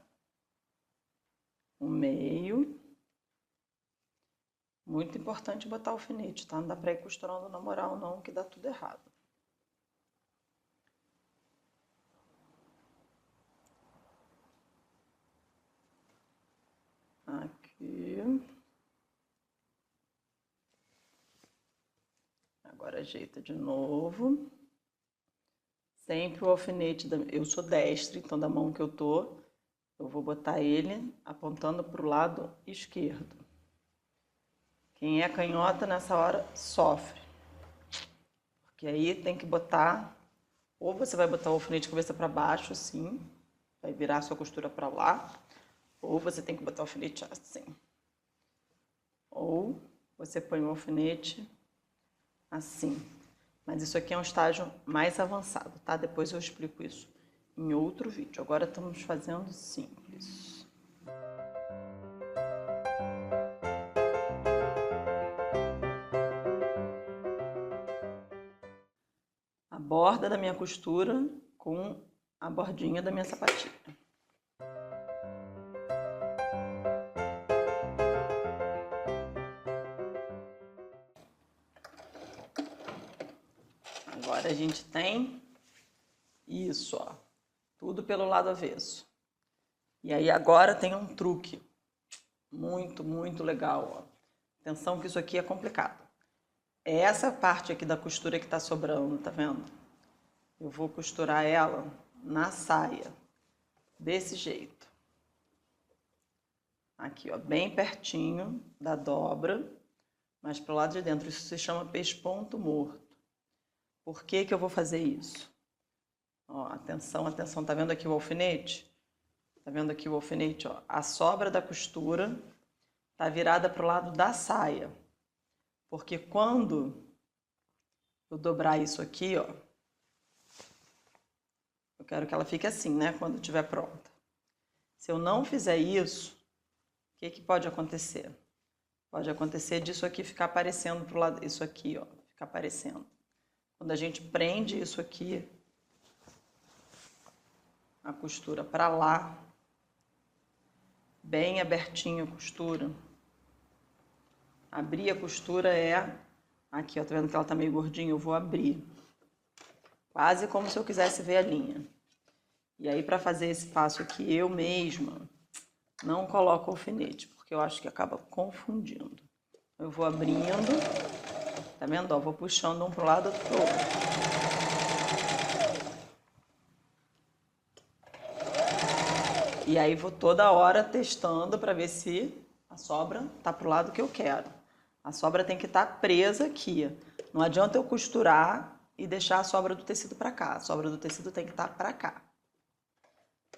S1: o meio. Muito importante botar alfinete, tá? Não dá pra ir costurando na moral não, que dá tudo errado. Aqui. Agora ajeita de novo. Sempre o alfinete, eu sou destra, então da mão que eu tô, eu vou botar ele apontando pro lado esquerdo. Quem é canhota nessa hora sofre. Porque aí tem que botar, ou você vai botar o alfinete de cabeça para baixo, assim, vai virar a sua costura para lá, ou você tem que botar o alfinete assim. Ou você põe o alfinete assim. Mas isso aqui é um estágio mais avançado, tá? Depois eu explico isso em outro vídeo. Agora estamos fazendo simples. A borda da minha costura com a bordinha da minha sapatilha. Agora a gente tem isso, ó, tudo pelo lado avesso. E aí agora tem um truque muito, muito legal, ó. Atenção que isso aqui é complicado. É essa parte aqui da costura que tá sobrando, tá vendo? Eu vou costurar ela na saia, desse jeito. Aqui, ó, bem pertinho da dobra, mas pro lado de dentro. Isso se chama pesponto morto. Por que que eu vou fazer isso? Ó, atenção, atenção, tá vendo aqui o alfinete? Tá vendo aqui o alfinete, ó? A sobra da costura tá virada pro lado da saia. Porque quando eu dobrar isso aqui, ó, eu quero que ela fique assim, né? Quando estiver pronta. Se eu não fizer isso, o que pode acontecer? Pode acontecer disso aqui ficar aparecendo pro lado, isso aqui, ó, ficar aparecendo. Quando a gente prende isso aqui, a costura para lá, bem abertinho a costura. Abrir a costura é aqui, ó, tá vendo que ela tá meio gordinha? Eu vou abrir. Quase como se eu quisesse ver a linha. E aí, para fazer esse passo aqui, eu mesma não coloco alfinete, porque eu acho que acaba confundindo. Eu vou abrindo, tá vendo? Ó, vou puxando um pro lado, outro pro outro. E aí, vou toda hora testando para ver se a sobra tá pro lado que eu quero. A sobra tem que estar presa aqui. Não adianta eu costurar e deixar a sobra do tecido para cá. A sobra do tecido tem que estar para cá.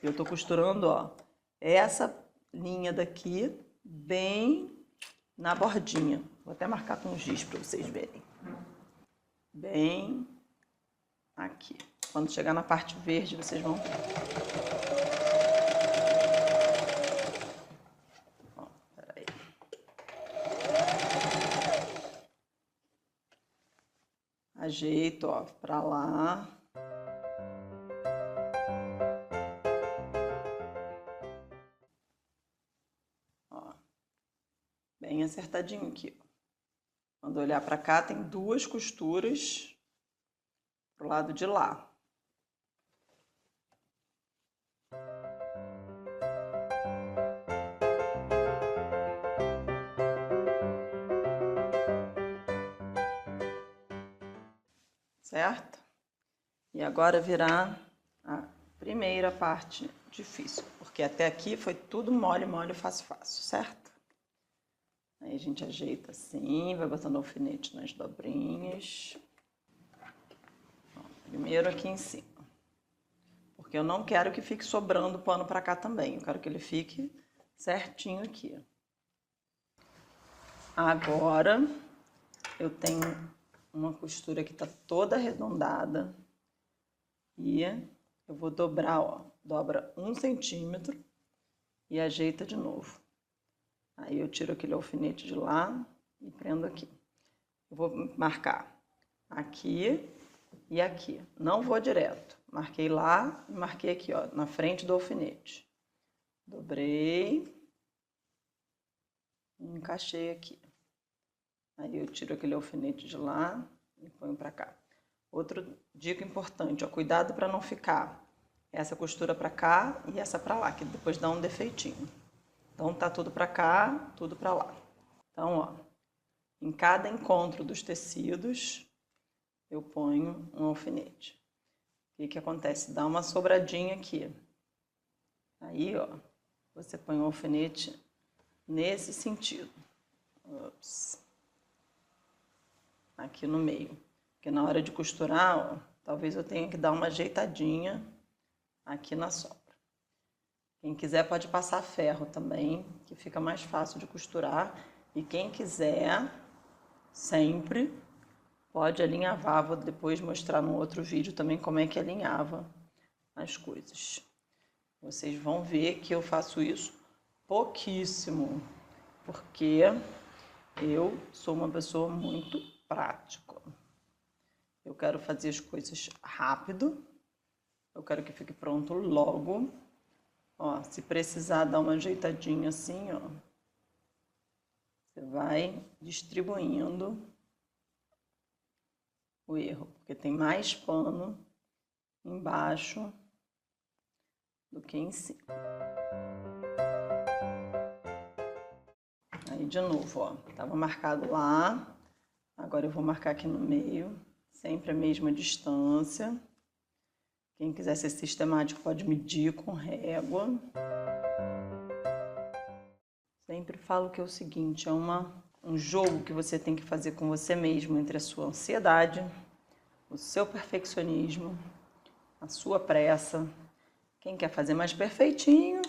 S1: Eu tô costurando, ó, essa linha daqui bem na bordinha. Vou até marcar com giz para vocês verem. Bem aqui. Quando chegar na parte verde, vocês vão ver. Ó, peraí. Ajeito, ó, pra lá. Ó, bem acertadinho aqui. Quando olhar pra cá, tem duas costuras pro lado de lá. Certo? E agora virá a primeira parte difícil, porque até aqui foi tudo mole, mole, fácil, fácil, certo? Aí a gente ajeita assim, vai botando alfinete nas dobrinhas. Ó, primeiro aqui em cima, porque eu não quero que fique sobrando pano pra cá também, eu quero que ele fique certinho aqui. Agora eu tenho uma costura que tá toda arredondada e eu vou dobrar, ó, dobra 1 centímetro e ajeita de novo. Aí eu tiro aquele alfinete de lá e prendo aqui. Eu vou marcar aqui e aqui. Não vou direto. Marquei lá e marquei aqui, ó, na frente do alfinete. Dobrei e encaixei aqui. Aí eu tiro aquele alfinete de lá e ponho pra cá. Outra dica importante, ó, cuidado para não ficar essa costura pra cá e essa pra lá, que depois dá um defeitinho. Então tá tudo pra cá, tudo pra lá. Então, ó, em cada encontro dos tecidos, eu ponho um alfinete. O que acontece? Dá uma sobradinha aqui. Aí, ó, você põe um alfinete nesse sentido. Ups. Aqui no meio. Porque na hora de costurar, ó, talvez eu tenha que dar uma ajeitadinha aqui na sobra. Quem quiser pode passar ferro também, que fica mais fácil de costurar. E quem quiser, sempre pode alinhavar. Vou depois mostrar no outro vídeo também como é que alinhava as coisas. Vocês vão ver que eu faço isso pouquíssimo, porque eu sou uma pessoa muito prática. Eu quero fazer as coisas rápido, eu quero que fique pronto logo. Ó, se precisar dar uma ajeitadinha assim, ó, você vai distribuindo o erro, porque tem mais pano embaixo do que em cima. Aí de novo, ó, tava marcado lá, agora eu vou marcar aqui no meio, sempre a mesma distância. Quem quiser ser sistemático pode medir com régua. Sempre falo que é o seguinte, é um jogo que você tem que fazer com você mesmo, entre a sua ansiedade, o seu perfeccionismo, a sua pressa. Quem quer fazer mais perfeitinho,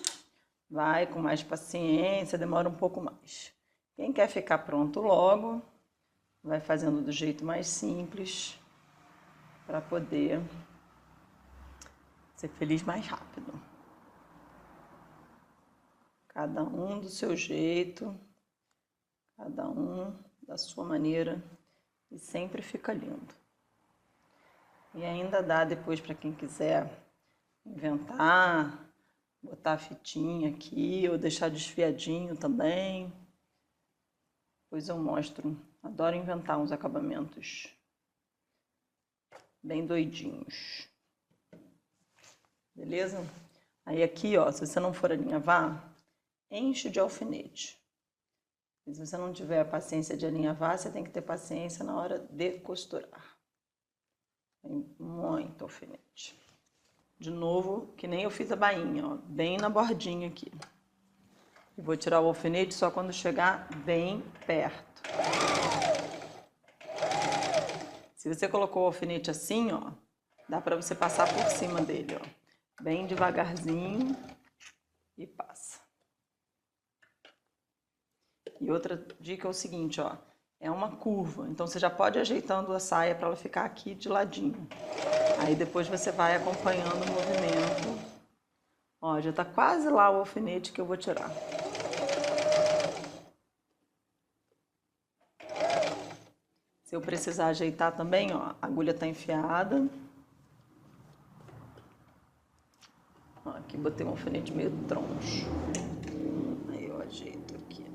S1: vai com mais paciência, demora um pouco mais. Quem quer ficar pronto logo, vai fazendo do jeito mais simples para poder ser feliz mais rápido. Cada um do seu jeito, cada um da sua maneira, e sempre fica lindo. E ainda dá depois para quem quiser inventar, botar a fitinha aqui ou deixar desfiadinho também. Depois eu mostro. Adoro inventar uns acabamentos bem doidinhos. Beleza? Aí aqui, ó, se você não for alinhavar, enche de alfinete. E se você não tiver a paciência de alinhavar, você tem que ter paciência na hora de costurar. Tem muito alfinete. De novo, que nem eu fiz a bainha, ó, bem na bordinha aqui. E vou tirar o alfinete só quando chegar bem perto. Se você colocou o alfinete assim, ó, dá para você passar por cima dele, ó. Bem devagarzinho e passa. E outra dica é o seguinte, ó, é uma curva, então você já pode ir ajeitando a saia para ela ficar aqui de ladinho. Aí depois você vai acompanhando o movimento. Ó, já tá quase lá o alfinete que eu vou tirar. Se eu precisar ajeitar também, ó, a agulha tá enfiada. Ó, aqui botei um alfinete meio troncho. Aí eu ajeito aqui.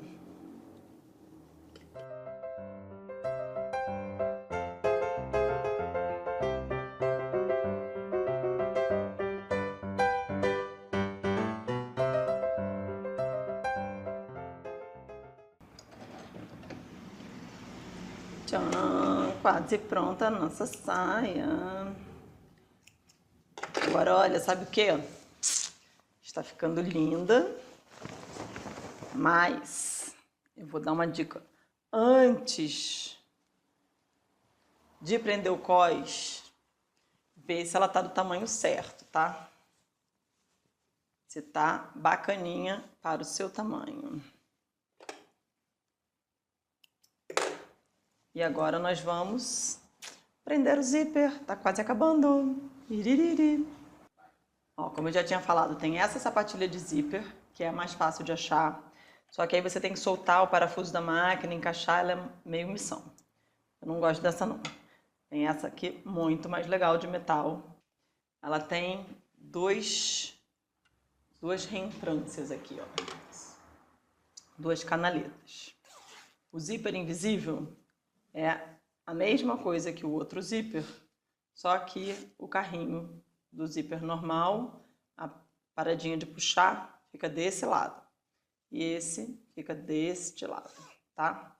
S1: Tcharam, quase pronta a nossa saia. Agora, olha, sabe o que? Está ficando linda, mas eu vou dar uma dica. Antes de prender o cós, vê se ela tá do tamanho certo, tá? Se tá bacaninha para o seu tamanho. E agora nós vamos prender o zíper. Tá quase acabando. Iririri. Ó, como eu já tinha falado, tem essa sapatilha de zíper, que é a mais fácil de achar. Só que aí você tem que soltar o parafuso da máquina, encaixar, ela é meio missão. Eu não gosto dessa não. Tem essa aqui, muito mais legal, de metal. Ela tem duas reentrâncias aqui, ó. Duas canaletas. O zíper invisível é a mesma coisa que o outro zíper, só que o carrinho do zíper normal, a paradinha de puxar, fica desse lado. E esse fica deste lado, tá?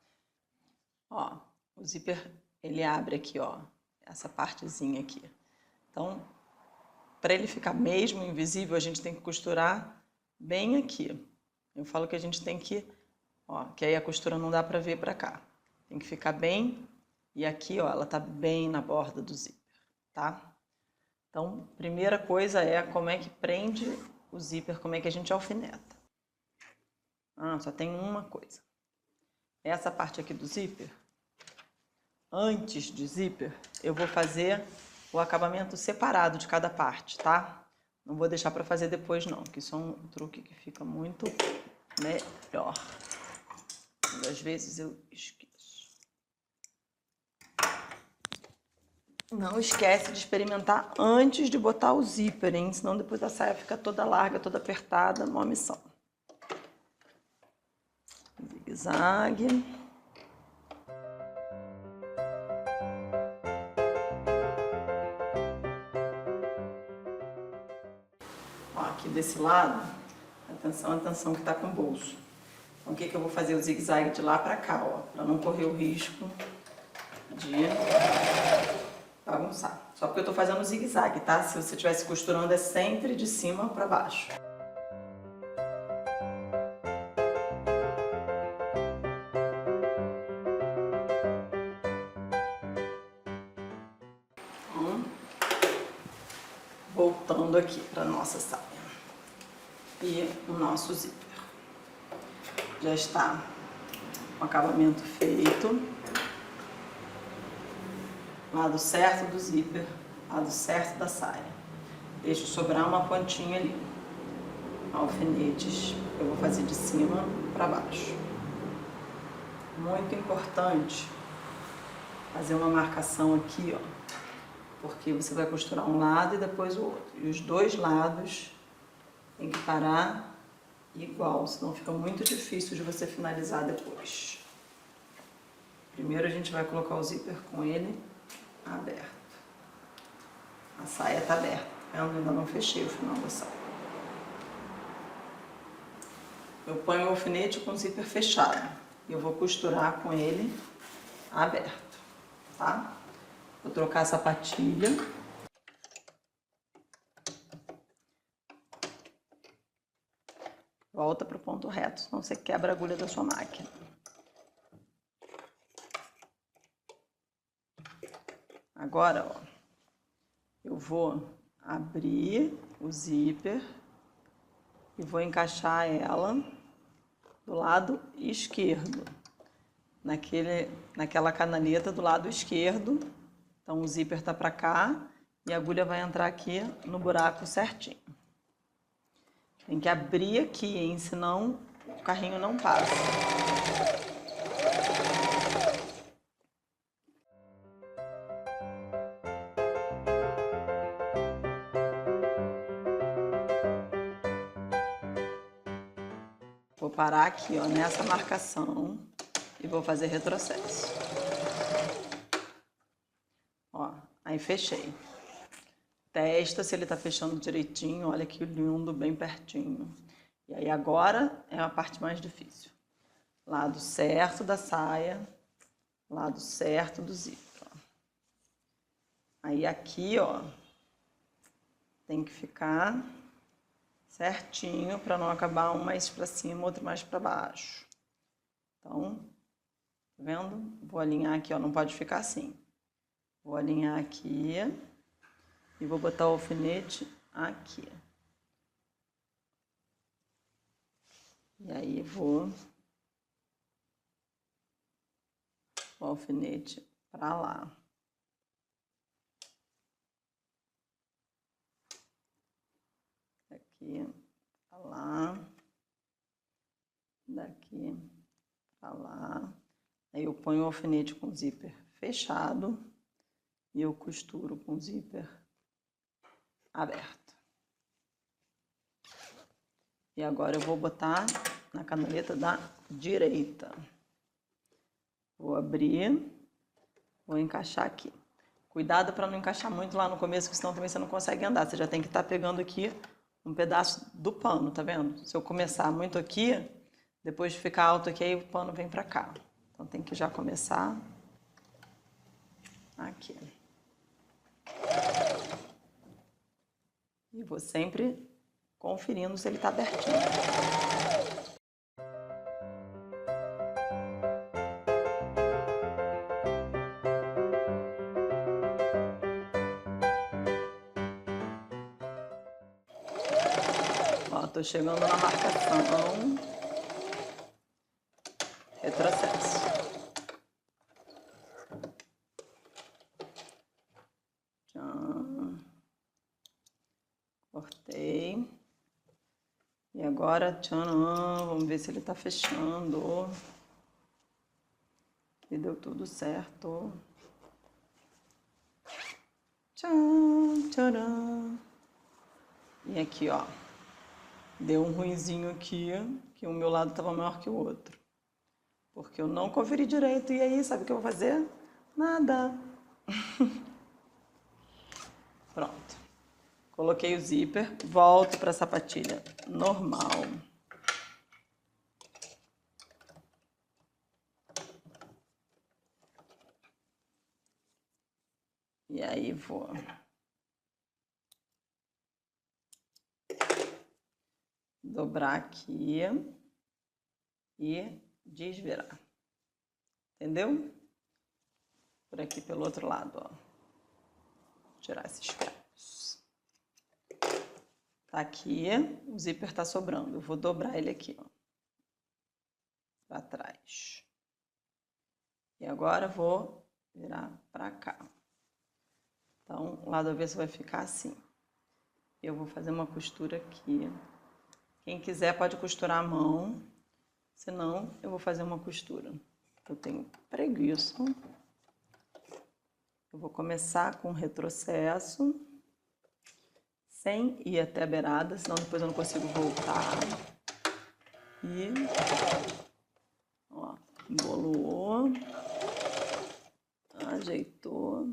S1: Ó, o zíper, ele abre aqui, ó, essa partezinha aqui. Então, para ele ficar mesmo invisível, a gente tem que costurar bem aqui. Eu falo que a gente tem que, ó, que aí a costura não dá para ver para cá. Tem que ficar bem, e aqui, ó, ela tá bem na borda do zíper, tá? Então, primeira coisa é como é que prende o zíper, como é que a gente alfineta. Ah, só tem uma coisa. Essa parte aqui do zíper, antes de zíper, eu vou fazer o acabamento separado de cada parte, tá? Não vou deixar para fazer depois não, que isso é um truque que fica muito melhor. Mas às vezes eu esqueço. Não esquece de experimentar antes de botar o zíper, hein? Senão depois a saia fica toda larga, toda apertada, uma missão. Zigue-zague. Ó, aqui desse lado, atenção que tá com o bolso. Então, o que eu vou fazer? O zigue-zague de lá pra cá, ó, pra não correr o risco de bagunçar. Só porque eu tô fazendo zigue-zague, tá? Se você estivesse costurando, é sempre de cima pra baixo. Voltando aqui pra nossa saia. E o nosso zíper. Já está o acabamento feito. lado certo do zíper, lado certo da saia. Deixo sobrar uma pontinha ali. Alfinetes eu vou fazer de cima para baixo. Muito importante fazer uma marcação aqui, ó, porque você vai costurar um lado e depois o outro. E os dois lados tem que parar igual, senão fica muito difícil de você finalizar depois. Primeiro a gente vai colocar o zíper com ele aberto. A saia tá aberta, eu ainda não fechei o final da saia. Eu ponho o alfinete com o zíper fechado e eu vou costurar com ele aberto, tá? Vou trocar a sapatilha. Volta para o ponto reto, senão você quebra a agulha da sua máquina. Agora, ó, eu vou abrir o zíper e vou encaixar ela do lado esquerdo, naquela canaleta do lado esquerdo. Então o zíper tá para cá e a agulha vai entrar aqui no buraco certinho. Tem que abrir aqui, hein? Senão o carrinho não passa. Vou parar aqui, ó, nessa marcação e vou fazer retrocesso. Ó, aí fechei. Testa se ele tá fechando direitinho, olha que lindo, bem pertinho. E aí agora é a parte mais difícil. Lado certo da saia, lado certo do zíper. Aí aqui, ó, tem que ficar certinho para não acabar um mais para cima, outro mais para baixo. Então, tá vendo? Vou alinhar aqui, ó, não pode ficar assim. Vou alinhar aqui e vou botar o alfinete aqui. E aí vou o alfinete para lá. Daqui para lá. Daqui para lá. Aí eu ponho o alfinete com o zíper fechado e eu costuro com o zíper aberto. E agora eu vou botar na canaleta da direita. Vou abrir, vou encaixar aqui. Cuidado para não encaixar muito lá no começo, porque senão também você não consegue andar. Você já tem que estar pegando aqui um pedaço do pano, tá vendo? Se eu começar muito aqui, depois de ficar alto aqui, aí o pano vem para cá. Então tem que já começar aqui. E vou sempre conferindo se ele tá abertinho. Ó, tô chegando na marcação. Retrocesso. Tchan. Cortei. E agora, tchan, vamos ver se ele tá fechando. E deu tudo certo. Tchan, tcharam. E aqui, ó. Deu um ruinzinho aqui, que o meu lado tava maior que o outro. Porque eu não conferi direito. E aí, sabe o que eu vou fazer? Nada. Pronto. Coloquei o zíper, volto para a sapatilha normal. E aí vou dobrar aqui e desvirar. Entendeu? Por aqui pelo outro lado, ó. Tirar esses ferros. Tá aqui, o zíper tá sobrando. Eu vou dobrar ele aqui, ó. Pra trás. E agora vou virar pra cá. Então, o lado avesso vai ficar assim. Eu vou fazer uma costura aqui. Quem quiser pode costurar a mão, senão eu vou fazer uma costura. Eu tenho preguiça. Eu vou começar com retrocesso, sem ir até a beirada, senão depois eu não consigo voltar. E, ó, embolou, ajeitou.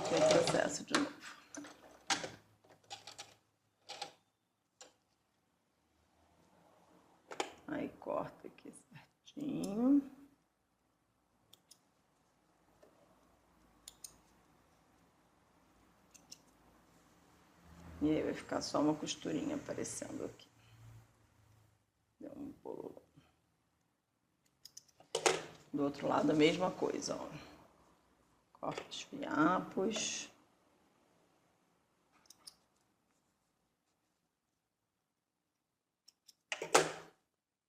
S1: Retrocesso de novo. Aí corta aqui certinho. E aí vai ficar só uma costurinha aparecendo aqui. Deu um pulo. Do outro lado a mesma coisa, ó. Corta os fiapos.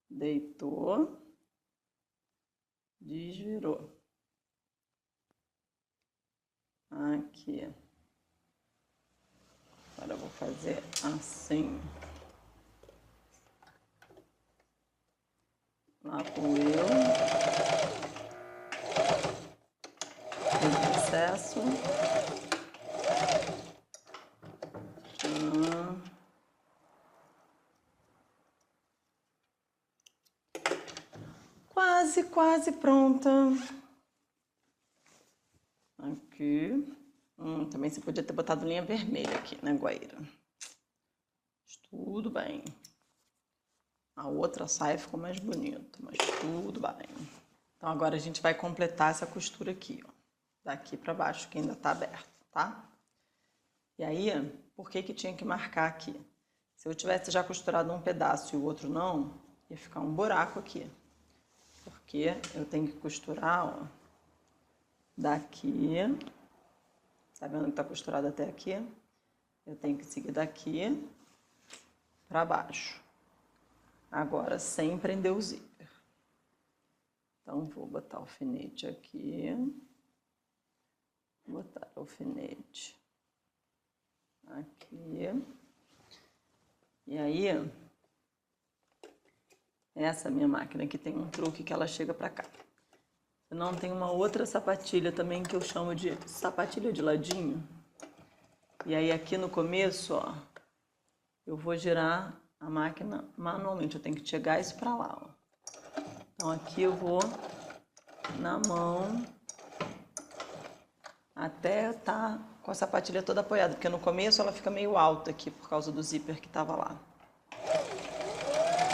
S1: Deitou. Desvirou. Aqui. Agora eu vou fazer assim. Lá eu. Retrocesso. Quase pronta. Aqui. Também você podia ter botado linha vermelha aqui, né, Guaíra? Tudo bem. A outra saia ficou mais bonita, mas tudo bem. Então agora a gente vai completar essa costura aqui, ó. Daqui pra baixo, que ainda tá aberto, tá? E aí, por que que tinha que marcar aqui? Se eu tivesse já costurado um pedaço e o outro não, ia ficar um buraco aqui. Porque eu tenho que costurar, ó, daqui. Tá vendo que tá costurado até aqui? Eu tenho que seguir daqui pra baixo. Agora, sem prender o zíper. Então, vou botar o alfinete aqui. Botar o alfinete aqui. E aí, essa minha máquina aqui tem um truque que ela chega pra cá. Senão tem uma outra sapatilha também que eu chamo de sapatilha de ladinho. E aí aqui no começo, ó, eu vou girar a máquina manualmente. Eu tenho que chegar isso pra lá, ó. Então aqui eu vou na mão até tá com a sapatilha toda apoiada, porque no começo ela fica meio alta aqui por causa do zíper que tava lá.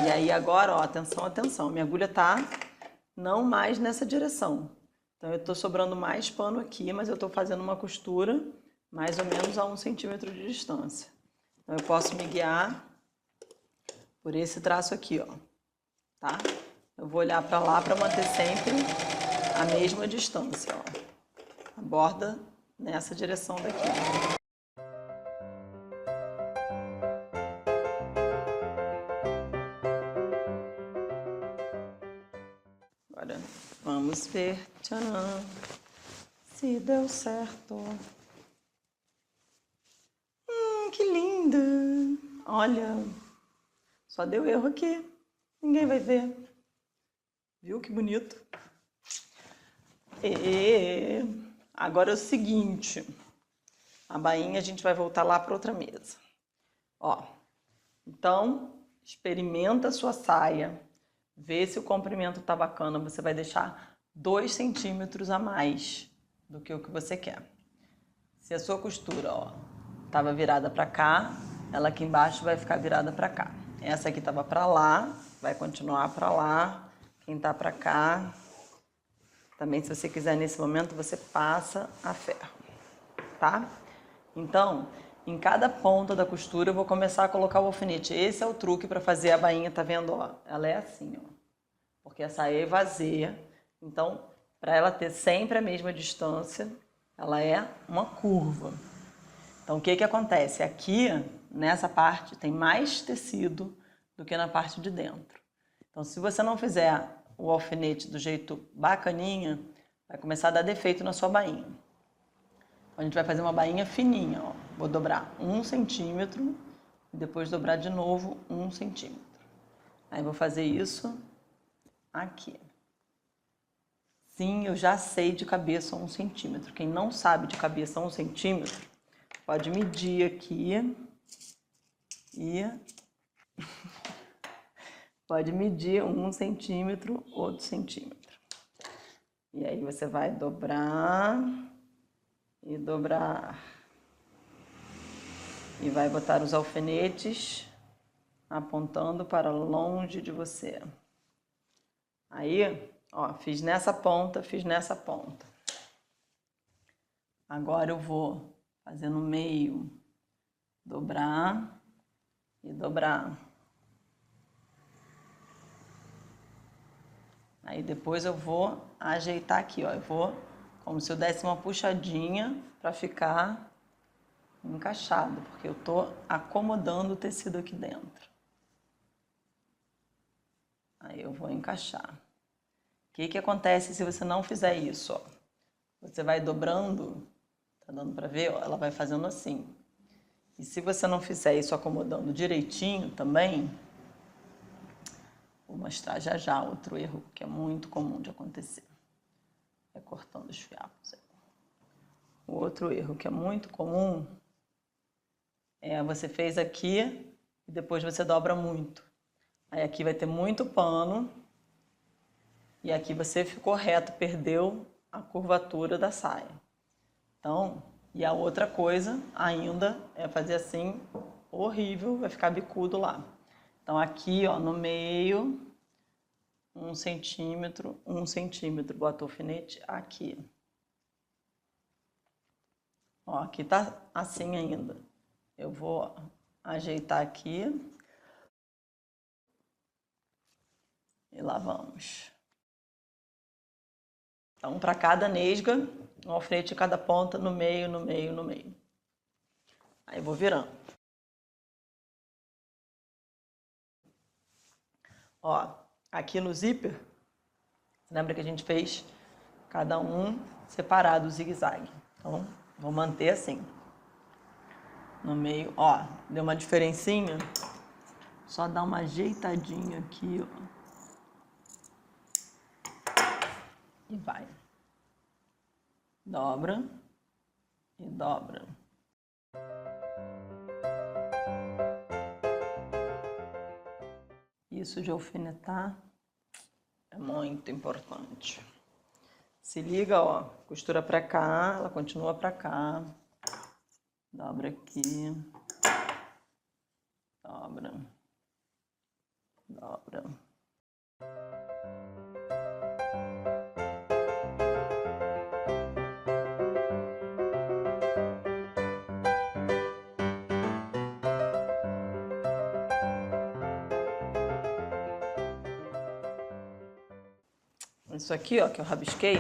S1: E aí agora, ó, atenção, atenção, minha agulha tá não mais nessa direção. Então eu tô sobrando mais pano aqui, mas eu tô fazendo uma costura mais ou menos a 1 centímetro de distância. Então eu posso me guiar por esse traço aqui, ó, tá? Eu vou olhar pra lá pra manter sempre a mesma distância, ó. A borda nessa direção daqui. Agora vamos ver, tcharam, se deu certo. Que linda! Olha, só deu erro aqui, ninguém vai ver. Viu que bonito? Agora é o seguinte, a bainha a gente vai voltar lá para outra mesa. Ó, então experimenta a sua saia, vê se o comprimento tá bacana, você vai deixar 2 centímetros a mais do que o que você quer. Se a sua costura, ó, tava virada para cá, ela aqui embaixo vai ficar virada para cá. Essa aqui tava para lá, vai continuar para lá. Quem tá para cá, também se você quiser nesse momento, você passa a ferro, tá? Então, em cada ponta da costura eu vou começar a colocar o alfinete. Esse é o truque para fazer a bainha, tá vendo? Ó, ela é assim, ó. Porque a saia é vazia, então, para ela ter sempre a mesma distância, ela é uma curva. Então, o que que acontece? Aqui, nessa parte, tem mais tecido do que na parte de dentro. Então, se você não fizer o alfinete do jeito bacaninha, vai começar a dar defeito na sua bainha. A gente vai fazer uma bainha fininha, ó. Vou dobrar 1 centímetro e depois dobrar de novo 1 centímetro. Aí vou fazer isso aqui. Sim, eu já sei de cabeça 1 centímetro. Quem não sabe de cabeça 1 centímetro, pode medir aqui e pode medir 1 centímetro, outro centímetro. E aí você vai dobrar e dobrar. E vai botar os alfinetes apontando para longe de você. Aí, ó, fiz nessa ponta, fiz nessa ponta. Agora eu vou fazer no meio, dobrar e dobrar. Aí depois eu vou ajeitar aqui, ó. Eu vou como se eu desse uma puxadinha para ficar encaixado, porque eu tô acomodando o tecido aqui dentro. Aí eu vou encaixar. O que que acontece se você não fizer isso, ó? Você vai dobrando, tá dando para ver, ó, ela vai fazendo assim. E se você não fizer isso acomodando direitinho também, vou mostrar já já outro erro que é muito comum de acontecer. É cortando os fiapos. O outro erro que é muito comum é você fez aqui e depois você dobra muito. Aí aqui vai ter muito pano e aqui você ficou reto, perdeu a curvatura da saia. Então, e a outra coisa ainda é fazer assim, horrível, vai ficar bicudo lá. Então aqui, ó, no meio, 1 centímetro, bota o alfinete aqui. Ó, aqui tá assim ainda. Eu vou ajeitar aqui. E lá vamos. Então, para cada nesga, um alfinete de cada ponta, no meio, no meio, no meio. Aí eu vou virando. Ó, aqui no zíper, lembra que a gente fez cada um separado, o zigue-zague. Então, vou manter assim. No meio, ó, deu uma diferencinha. Só dá uma ajeitadinha aqui, ó. E vai. Dobra e dobra. Isso de alfinetar é muito importante. Se liga, ó, costura pra cá, ela continua pra cá. Dobra aqui. Dobra. Dobra. Isso aqui, ó, que eu rabisquei,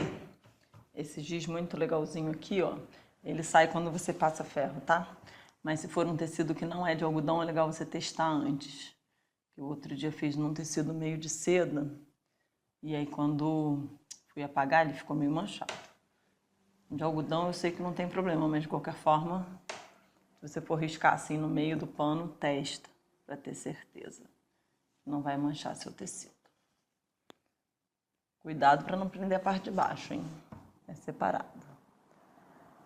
S1: esse giz muito legalzinho aqui, ó, ele sai quando você passa ferro, tá? Mas se for um tecido que não é de algodão, é legal você testar antes. Eu outro dia fiz num tecido meio de seda, e aí quando fui apagar, ele ficou meio manchado. De algodão eu sei que não tem problema, mas de qualquer forma, se você for riscar assim no meio do pano, testa, para ter certeza. Não vai manchar seu tecido. Cuidado para não prender a parte de baixo, hein? É separado.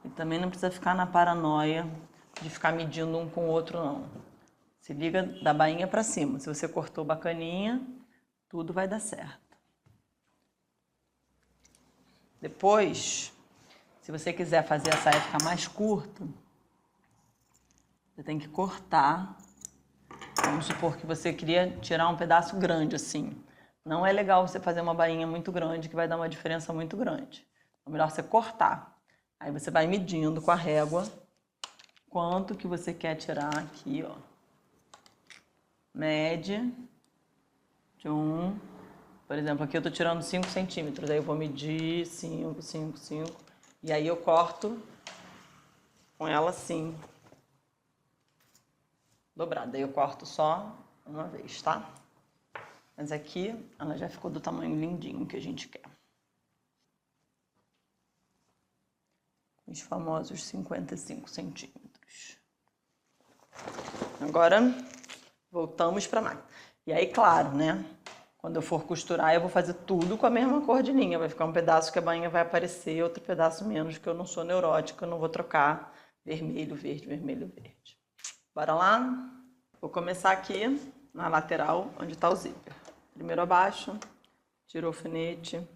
S1: E também não precisa ficar na paranoia de ficar medindo um com o outro, não. Se liga da bainha para cima. Se você cortou bacaninha, tudo vai dar certo. Depois, se você quiser fazer a saia ficar mais curta, você tem que cortar. Vamos supor que você queria tirar um pedaço grande assim. Não é legal você fazer uma bainha muito grande, que vai dar uma diferença muito grande. É melhor você cortar. Aí você vai medindo com a régua quanto que você quer tirar aqui, ó. Mede de um... Por exemplo, aqui eu tô tirando 5 centímetros. Aí eu vou medir 5, 5, 5. E aí eu corto com ela assim, dobrada. Aí eu corto só uma vez, tá? Mas aqui ela já ficou do tamanho lindinho que a gente quer. Os famosos 55 centímetros. Agora, voltamos para a máquina. E aí, claro, né? Quando eu for costurar, eu vou fazer tudo com a mesma cor de linha. Vai ficar um pedaço que a bainha vai aparecer, outro pedaço menos, que eu não sou neurótica, eu não vou trocar vermelho, verde, vermelho, verde. Bora lá? Vou começar aqui na lateral, onde está o zíper. Primeiro abaixo, tiro o alfinete.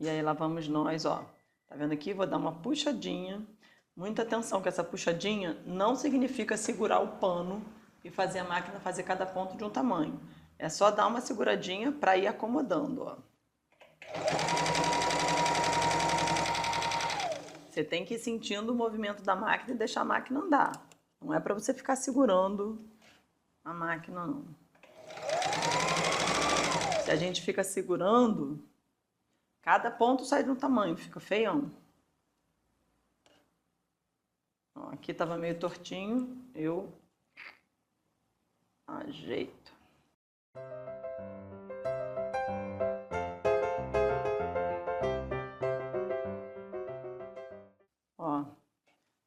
S1: E aí lá vamos nós, ó. Tá vendo aqui? Vou dar uma puxadinha. Muita atenção que essa puxadinha não significa segurar o pano e fazer a máquina fazer cada ponto de um tamanho. É só dar uma seguradinha para ir acomodando, ó. Você tem que ir sentindo o movimento da máquina e deixar a máquina andar. Não é para você ficar segurando a máquina, não. Se a gente fica segurando, cada ponto sai de um tamanho, fica feião. Ó, aqui estava meio tortinho, eu ajeito. Ó,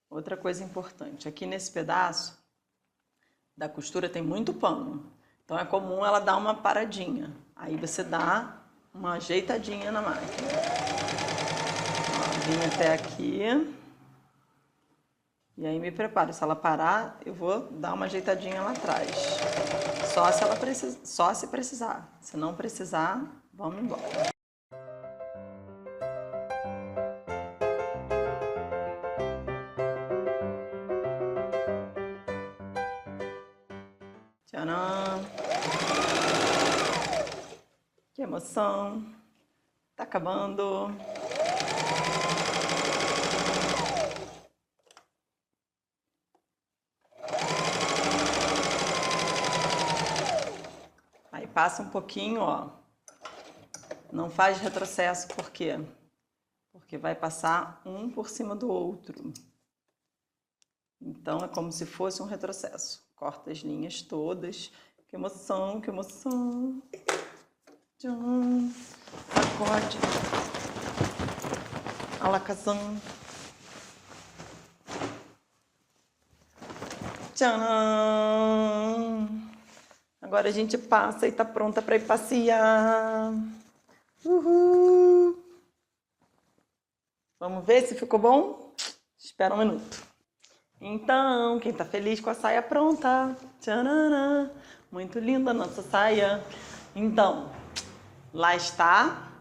S1: outra coisa importante, aqui nesse pedaço da costura tem muito pano, então é comum ela dar uma paradinha. Aí você dá uma ajeitadinha na máquina. Ó, vim até aqui. E aí me preparo, se ela parar, eu vou dar uma ajeitadinha lá atrás. Só se precisar. Se não precisar, vamos embora. Tcharam! Que emoção! Tá acabando! Aí passa um pouquinho, ó. Não faz retrocesso, por quê? Porque vai passar um por cima do outro. Então é como se fosse um retrocesso. Corta as linhas todas. Que emoção, que emoção! Tchau! Pacote. Alakazam. Tcharam! Agora a gente passa e tá pronta para ir passear. Uhul! Vamos ver se ficou bom? Espera um minuto. Então, quem tá feliz com a saia pronta? Tcharam! Muito linda a nossa saia. Então, lá está.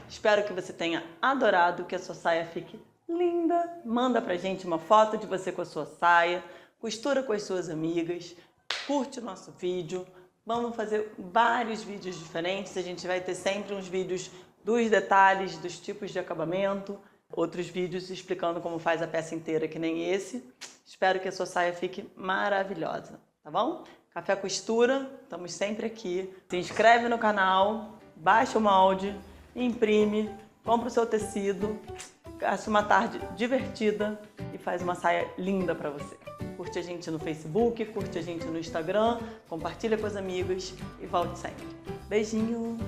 S1: Espero que você tenha adorado, que a sua saia fique linda. Manda pra gente uma foto de você com a sua saia. Costura com as suas amigas. Curte o nosso vídeo. Vamos fazer vários vídeos diferentes. A gente vai ter sempre uns vídeos dos detalhes, dos tipos de acabamento. Outros vídeos explicando como faz a peça inteira, que nem esse. Espero que a sua saia fique maravilhosa, tá bom? Café Costura, estamos sempre aqui. Se inscreve no canal, baixa o molde, imprime, compra o seu tecido, gasta uma tarde divertida e faz uma saia linda para você. Curte a gente no Facebook, curte a gente no Instagram, compartilha com os amigos e volte sempre. Beijinho!